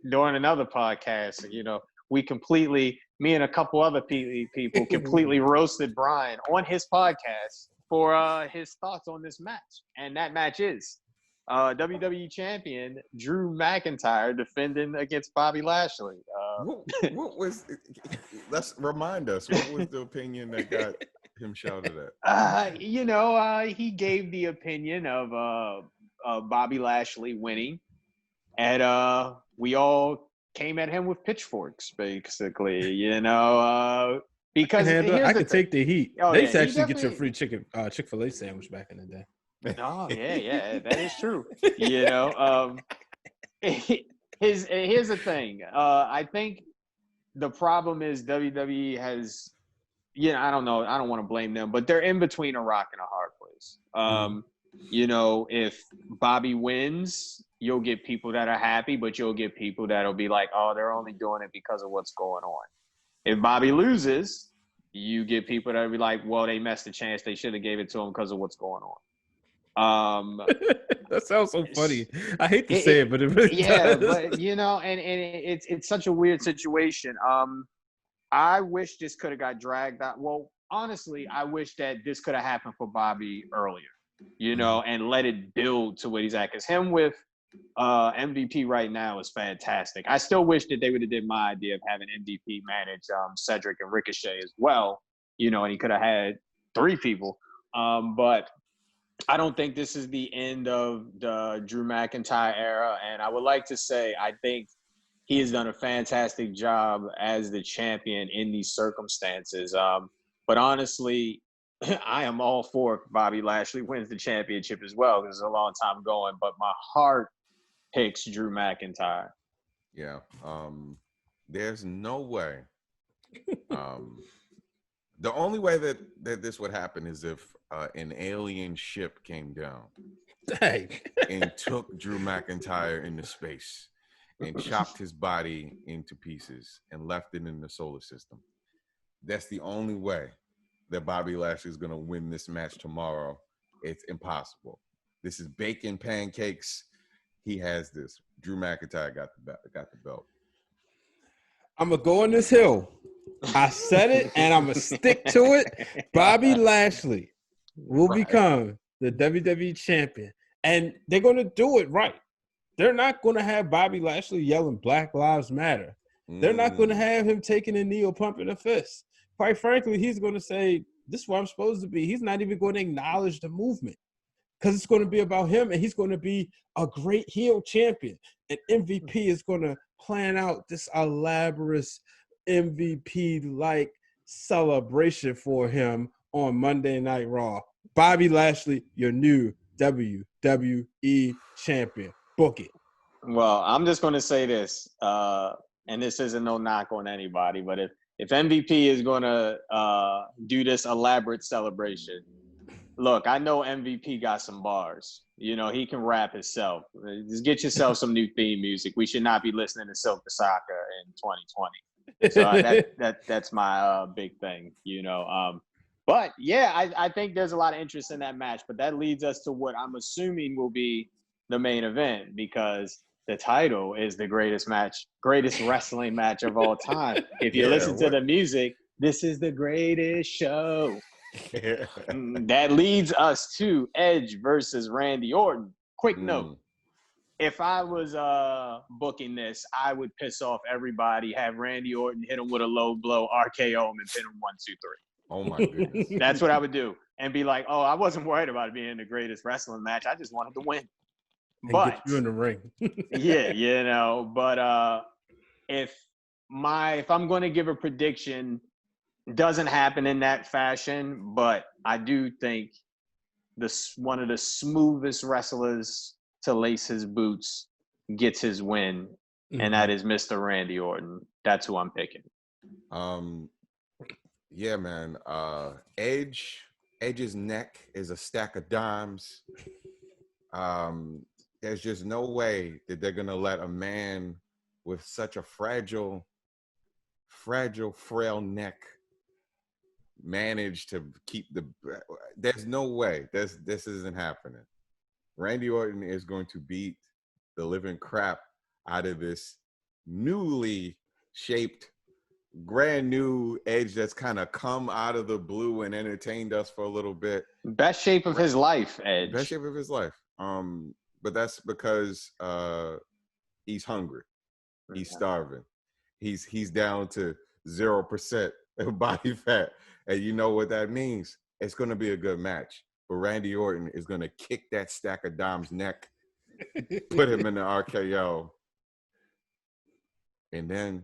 during another podcast, me and a couple other people completely roasted Brian on his podcast for his thoughts on this match. And that match is WWE Champion Drew McIntyre defending against Bobby Lashley. Let's remind us, what was the opinion that got him shouted at? He gave the opinion of Bobby Lashley winning, and we all came at him with pitchforks, basically. Because I could take the heat. They used to actually get your free Chick-fil-A sandwich back in the day. Oh yeah, that is true. Here's the thing. I think the problem is WWE has. I don't know. I don't want to blame them, but they're in between a rock and a hard place. If Bobby wins, you'll get people that are happy, but you'll get people that'll be like, oh, they're only doing it because of what's going on. If Bobby loses, you get people that'll be like, well, they missed the chance. They should have gave it to him because of what's going on. That sounds so funny. I hate to say it, but it really does. But and it's such a weird situation. I wish this could have got dragged out. Well, honestly, I wish that this could have happened for Bobby earlier, and let it build to what he's at. Because him with MVP right now is fantastic. I still wish that they would have did my idea of having MVP manage Cedric and Ricochet as well, and he could have had 3 people. But I don't think this is the end of the Drew McIntyre era. And I would like to say, I think he has done a fantastic job as the champion in these circumstances. But honestly, I am all for Bobby Lashley wins the championship as well, because it's a long time going. But my heart picks Drew McIntyre. Yeah. There's no way. The only way that this would happen is if an alien ship came down and took Drew McIntyre into space and chopped his body into pieces and left it in the solar system. That's the only way that Bobby Lashley is going to win this match tomorrow. It's impossible. This is bacon pancakes. He has this. Drew McIntyre got the belt. I'm going to go on this hill. I said it, and I'm going to stick to it. Bobby Lashley will become the WWE champion. And they're going to do it right. They're not going to have Bobby Lashley yelling Black Lives Matter. They're not going to have him taking a knee or pumping a fist. Quite frankly, he's going to say, this is where I'm supposed to be. He's not even going to acknowledge the movement because it's going to be about him, and he's going to be a great heel champion. And MVP is going to plan out this elaborate MVP-like celebration for him on Monday Night Raw. Bobby Lashley, your new WWE champion. Book it. Well, I'm just going to say this, and this isn't no knock on anybody, but if MVP is going to do this elaborate celebration, look, I know MVP got some bars. You know, he can rap himself. Just get yourself some new theme music. We should not be listening to Silk Saka in 2020. So that's my big thing, you know. But, yeah, I think there's a lot of interest in that match. But that leads us to what I'm assuming will be the main event, because the title is the greatest wrestling match of all time. If you listen to the music, this is the greatest show. That leads us to Edge versus Randy Orton. Quick note. If I was booking this, I would piss off everybody, have Randy Orton hit him with a low blow, RKO him, and pin him 1, 2, 3. Oh, my goodness. That's what I would do. And be like, oh, I wasn't worried about it being the greatest wrestling match. I just wanted to win. And get you in the ring. Yeah, you know. But if I'm going to give a prediction, doesn't happen in that fashion, but I do think one of the smoothest wrestlers to lace his boots gets his win, and that is Mr. Randy Orton. That's who I'm picking. Yeah, man. Edge's neck is a stack of dimes. There's just no way that they're gonna let a man with such a fragile, frail neck manage to keep there's no way this isn't happening. Randy Orton is going to beat the living crap out of this newly shaped, brand new Edge that's kind of come out of the blue and entertained us for a little bit. Best shape of his life, Edge. Best shape of his life. But that's because he's hungry. He's starving. He's down to 0% body fat. And you know what that means. It's going to be a good match. But Randy Orton is going to kick that stack of dimes neck, put him in the RKO, and then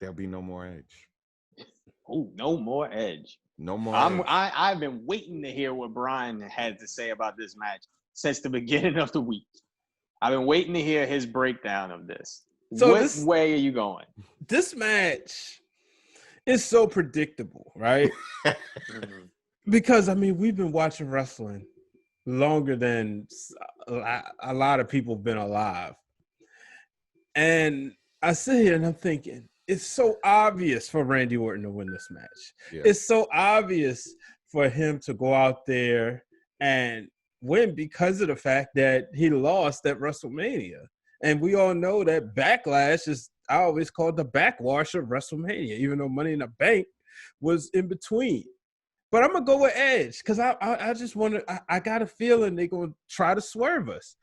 there'll be no more Edge. Oh, no more Edge. No more Edge. Edge. I've been waiting to hear what Brian had to say about this match since the beginning of the week. I've been waiting to hear his breakdown of this. So what way are you going? This match is so predictable, right? Because, I mean, we've been watching wrestling longer than a lot of people have been alive. And I sit here and I'm thinking, it's so obvious for Randy Orton to win this match. Yeah. It's so obvious for him to go out there and win because of the fact that he lost at WrestleMania. And we all know that Backlash is, I always call it the backwash of WrestleMania, even though Money in the Bank was in between. But I'm going to go with Edge because I just want to – I got a feeling they're going to try to swerve us.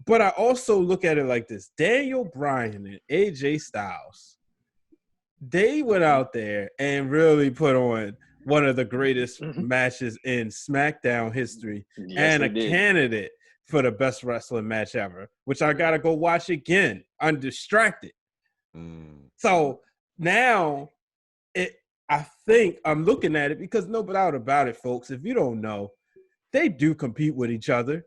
But I also look at it like this. Daniel Bryan and AJ Styles, they went out there and really put on one of the greatest matches in SmackDown history and a candidate for the best wrestling match ever, which I got to go watch again, undistracted. So now I think I'm looking at it because no doubt about it, folks, if you don't know, they do compete with each other.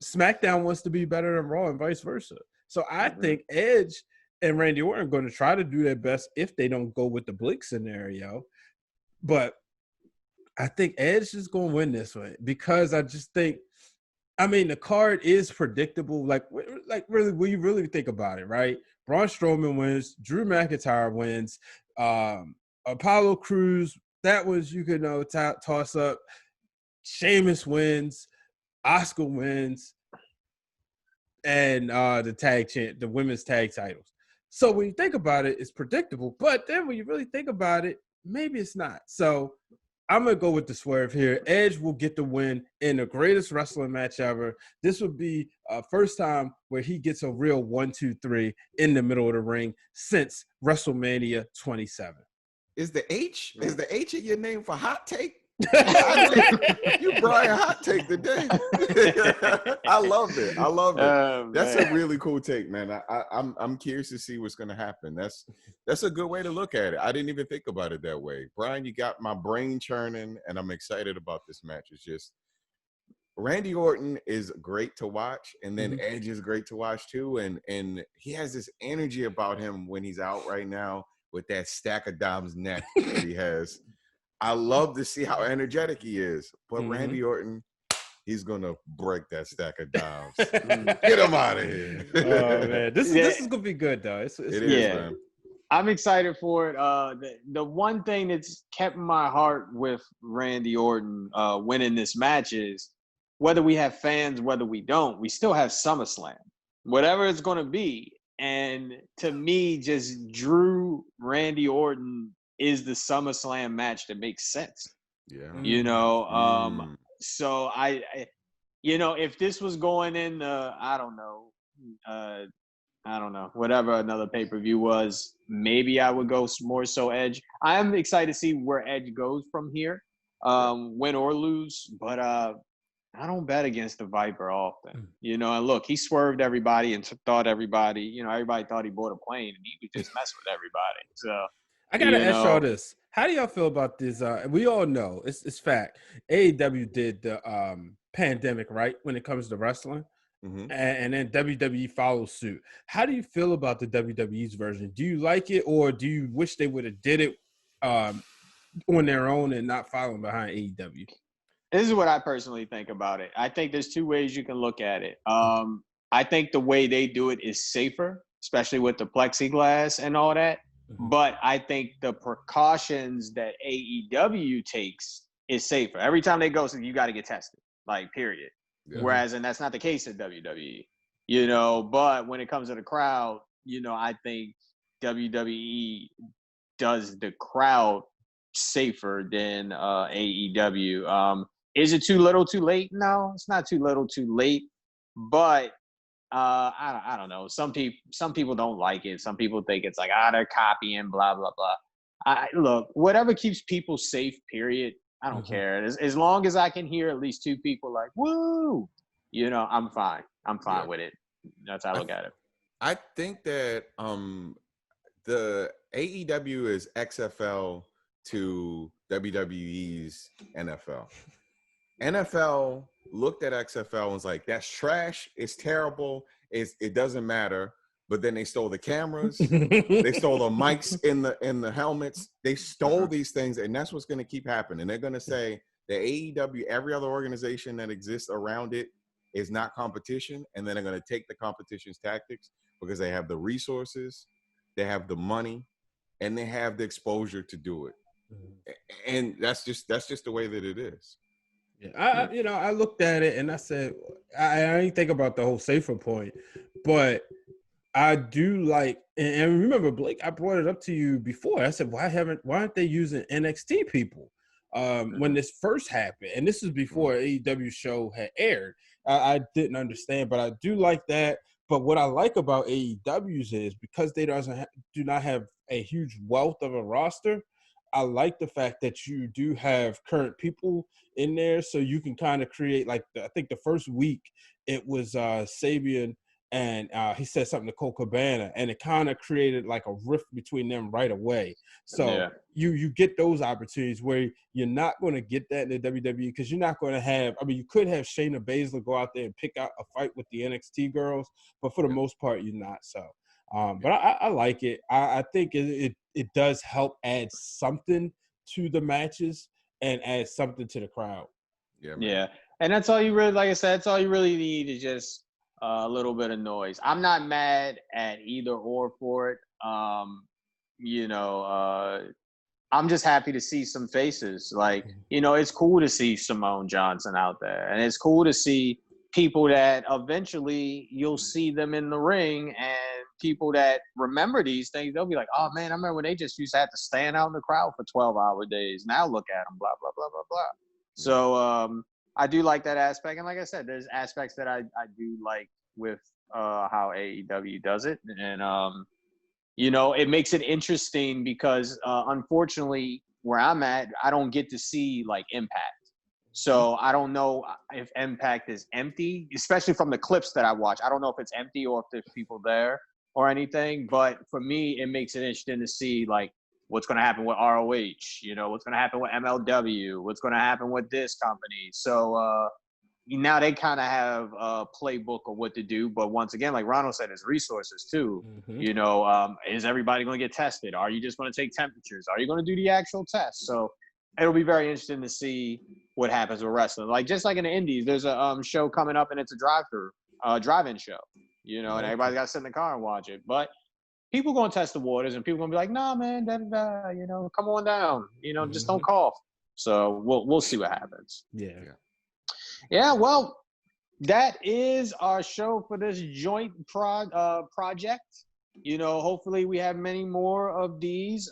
SmackDown wants to be better than Raw and vice versa. So I think Edge and Randy Orton are going to try to do their best if they don't go with the Blake scenario. But I think Edge is going to win this one because I just think, I mean, the card is predictable. Like really, when you really think about it, right? Braun Strowman wins. Drew McIntyre wins. Apollo Crews, that was, you could toss up. Sheamus wins. Asuka wins, and the women's tag titles. So when you think about it, it's predictable. But then when you really think about it, maybe it's not. So I'm going to go with the swerve here. Edge will get the win in the greatest wrestling match ever. This would be first time where he gets a real 1-2-3 in the middle of the ring since WrestleMania 27. Is the H in your name for hot take? You Brian hot take today. I love it. That's a really cool take, man. I'm curious to see what's going to happen. That's a good way to look at it. I didn't even think about it that way. Brian, you got my brain churning, and I'm excited about this match. It's just Randy Orton is great to watch, and then Edge is great to watch too. And he has this energy about him when he's out right now with that stack of dimes neck that he has. I love to see how energetic he is. But Randy Orton, he's going to break that stack of dimes. Get him out of here. Oh, man. This is going to be good, though. It is, man. I'm excited for it. The one thing that's kept my heart with Randy Orton winning this match is whether we have fans, whether we don't, we still have SummerSlam. Whatever it's going to be. And to me, just Drew Randy Orton is the SummerSlam match that makes sense. Yeah. You know, so I if this was going in I don't know, whatever another pay-per-view was, maybe I would go more so Edge. I'm excited to see where Edge goes from here, win or lose, but I don't bet against the Viper often. You know, and look, he swerved everybody and thought everybody thought he bought a plane and he would just mess with everybody. So I gotta ask y'all this: how do y'all feel about this? We all know it's fact. AEW did the pandemic right when it comes to wrestling, and then WWE follows suit. How do you feel about the WWE's version? Do you like it, or do you wish they would have did it on their own and not following behind AEW? This is what I personally think about it. I think there's two ways you can look at it. I think the way they do it is safer, especially with the plexiglass and all that. But I think the precautions that AEW takes is safer. Every time they go, so you got to get tested, like, period. Yeah. Whereas, and that's not the case at WWE, you know. But when it comes to the crowd, you know, I think WWE does the crowd safer than AEW. Is it too little too late? No, it's not too little too late. But I don't know. Some people don't like it. Some people think it's like, they're copying, blah, blah, blah. Look, whatever keeps people safe, period. I don't care. As long as I can hear at least two people like, woo, you know, I'm fine. I'm fine with it. That's how I look at it. I think that the AEW is XFL to WWE's NFL. NFL looked at XFL and was like, that's trash. It's terrible. It doesn't matter. But then they stole the cameras. They stole the mics in the helmets. They stole these things, and that's what's going to keep happening. They're going to say that AEW, every other organization that exists around it, is not competition, and then they're going to take the competition's tactics because they have the resources, they have the money, and they have the exposure to do it. And that's just the way that it is. Yeah, I looked at it and I said, I didn't think about the whole safer point, but I do like, and remember, Blake, I brought it up to you before. I said, why aren't they using NXT people when this first happened? And this is before AEW show had aired. I didn't understand, but I do like that. But what I like about AEW's is because they do not have a huge wealth of a roster, I like the fact that you do have current people in there, so you can kind of create, like, I think the first week it was Sabian, and he said something to Cole Cabana, and it kind of created like a rift between them right away. So you get those opportunities where you're not going to get that in the WWE because you're not going to have, I mean, you could have Shayna Baszler go out there and pick out a fight with the NXT girls, but for the most part, you're not. So, but I like it. I think it does help add something to the matches and add something to the crowd. Yeah, man. Yeah. And that's all you really, like I said, that's all you really need is just a little bit of noise. I'm not mad at either or for it. I'm just happy to see some faces. Like, you know, it's cool to see Simone Johnson out there, and it's cool to see people that eventually you'll see them in the ring, and people that remember these things, they'll be like, oh man, I remember when they just used to have to stand out in the crowd for 12-hour days. Now look at them, blah, blah, blah, blah, blah. So I do like that aspect. And like I said, there's aspects that I do like with how AEW does it. And, you know, it makes it interesting because unfortunately where I'm at, I don't get to see like Impact. So I don't know if Impact is empty, especially from the clips that I watch. I don't know if it's empty or if there's people there or anything. But for me, it makes it interesting to see like what's going to happen with ROH, you know, what's going to happen with MLW, what's going to happen with this company. So now they kind of have a playbook of what to do. But once again, like Ronald said, there's resources too. Mm-hmm. You know, is everybody going to get tested? Are you just going to take temperatures? Are you going to do the actual test? So it'll be very interesting to see what happens with wrestling. Like just like in the Indies, there's a show coming up and it's a drive-in show, you know, and everybody's got to sit in the car and watch it. But people going to test the waters and people going to be like, nah, man, you know, come on down, you know, just don't cough. So we'll see what happens. Yeah. Well, that is our show for this joint project. You know, hopefully we have many more of these.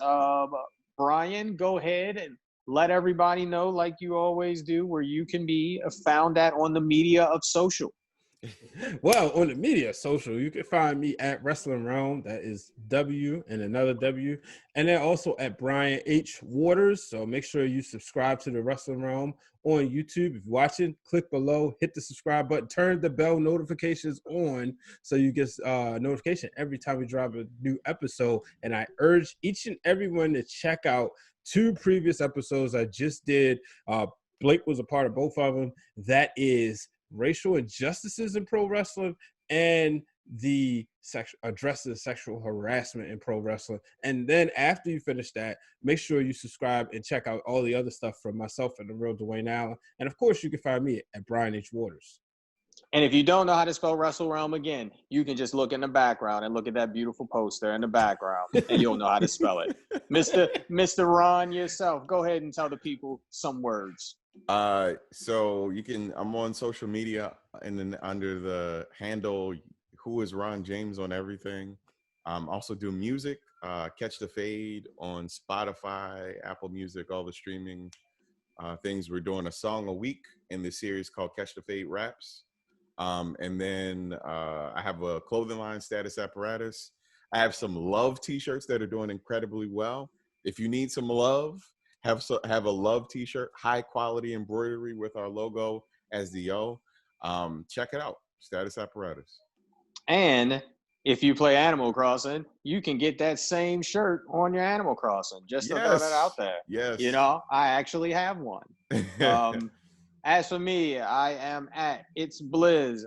Brian, go ahead and let everybody know, like you always do, where you can be found at on the media of social. Well, on the media social, you can find me at Wrestling Realm. That is W and another W. And then also at Brian H. Waters. So make sure you subscribe to the Wrestling Realm on YouTube. If you're watching, click below, hit the subscribe button, turn the bell notifications on so you get notification every time we drop a new episode. And I urge each and everyone to check out 2 previous episodes I just did. Blake was a part of both of them. That is racial injustices in pro wrestling and the addresses sexual harassment in pro wrestling. And then after you finish that, make sure you subscribe and check out all the other stuff from myself and the real Dwayne Allen. And of course, you can find me at Brian H. Waters. And if you don't know how to spell Wrestle Realm again, you can just look in the background and look at that beautiful poster in the background, and you'll know how to spell it. Mr. Ron, yourself, go ahead and tell the people some words. So I'm on social media and then under the handle Who is Ron James on everything. Also do music, Catch the Fade on Spotify, Apple Music, all the streaming things. We're doing a song a week in the series called Catch the Fade Raps. And then I have a clothing line, Status Apparatus. I have some love t-shirts that are doing incredibly well. If you need some love, have a love t-shirt, high quality embroidery with our logo as the O. Check it out, Status Apparatus. And if you play Animal Crossing, you can get that same shirt on your Animal Crossing. Just to throw that out there. Yes. You know, I actually have one. As for me, I am at It's Blizz,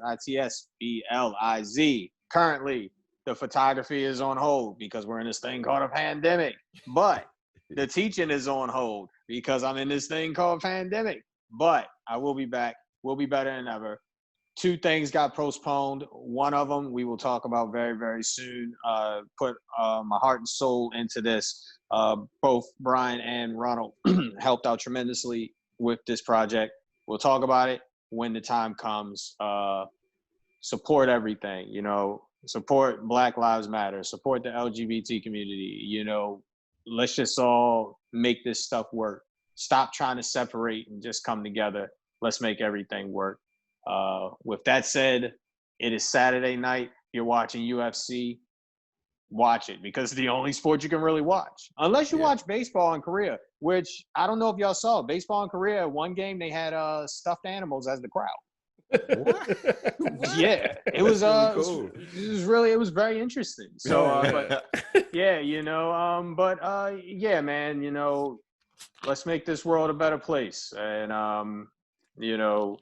ITSBLIZ. Currently, the photography is on hold because we're in this thing called a pandemic. But the teaching is on hold because I'm in this thing called pandemic. But I will be back. We'll be better than ever. 2 things got postponed. One of them we will talk about very, very soon. Put my heart and soul into this. Both Brian and Ronald helped out tremendously with this project. We'll talk about it when the time comes. Support everything, you know, support Black Lives Matter, support the LGBT community, you know, let's just all make this stuff work. Stop trying to separate and just come together. Let's make everything work. With that said, it is Saturday night. You're watching UFC. Watch it because it's the only sport you can really watch. Unless you watch baseball in Korea, which I don't know if y'all saw. Baseball in Korea, one game they had stuffed animals as the crowd. What? Yeah, it was really cool. it was very interesting. So but yeah, you know, yeah, man, you know, let's make this world a better place. And you know,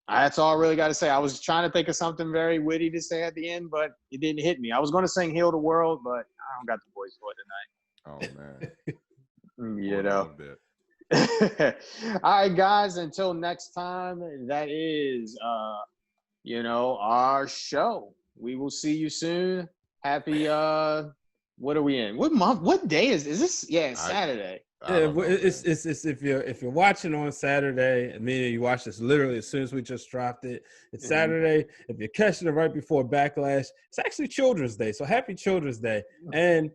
that's all I really got to say. I was trying to think of something very witty to say at the end, but it didn't hit me. I was going to sing Heal the World, but I don't got the voice for it tonight. Oh, man. You know. All right, guys, until next time, that is, you know, our show. We will see you soon. Happy What are we in? What month? What day is this? Yeah, it's Saturday. It's if you're watching on Saturday, I mean you watch this literally as soon as we just dropped it. It's Saturday. If you're catching it right before Backlash, it's actually Children's Day. So happy Children's Day. And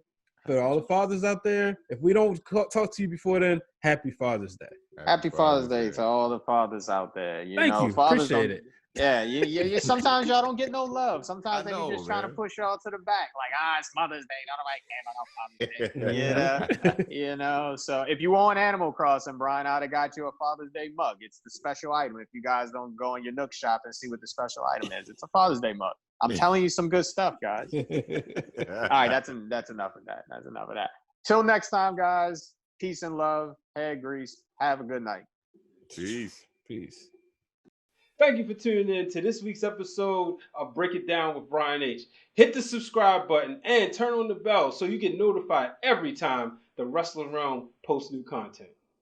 for all the fathers out there, if we don't talk to you before then, happy Father's Day. Happy Father's Day to all the fathers out there. Thank you. Appreciate it. Yeah, you sometimes y'all don't get no love. Sometimes they be just trying to push y'all to the back. Like, it's Mother's Day. Nobody care about Father's Day. You know, so if you want Animal Crossing, Brian, I'd have got you a Father's Day mug. It's the special item. If you guys don't go in your Nook shop and see what the special item is, it's a Father's Day mug. I'm telling you some good stuff, guys. All right, that's enough of that. That's enough of that. Till next time, guys. Peace and love. Head grease. Have a good night. Peace. Thank you for tuning in to this week's episode of Break It Down with Brian H. Hit the subscribe button and turn on the bell so you get notified every time the Wrestling Realm posts new content.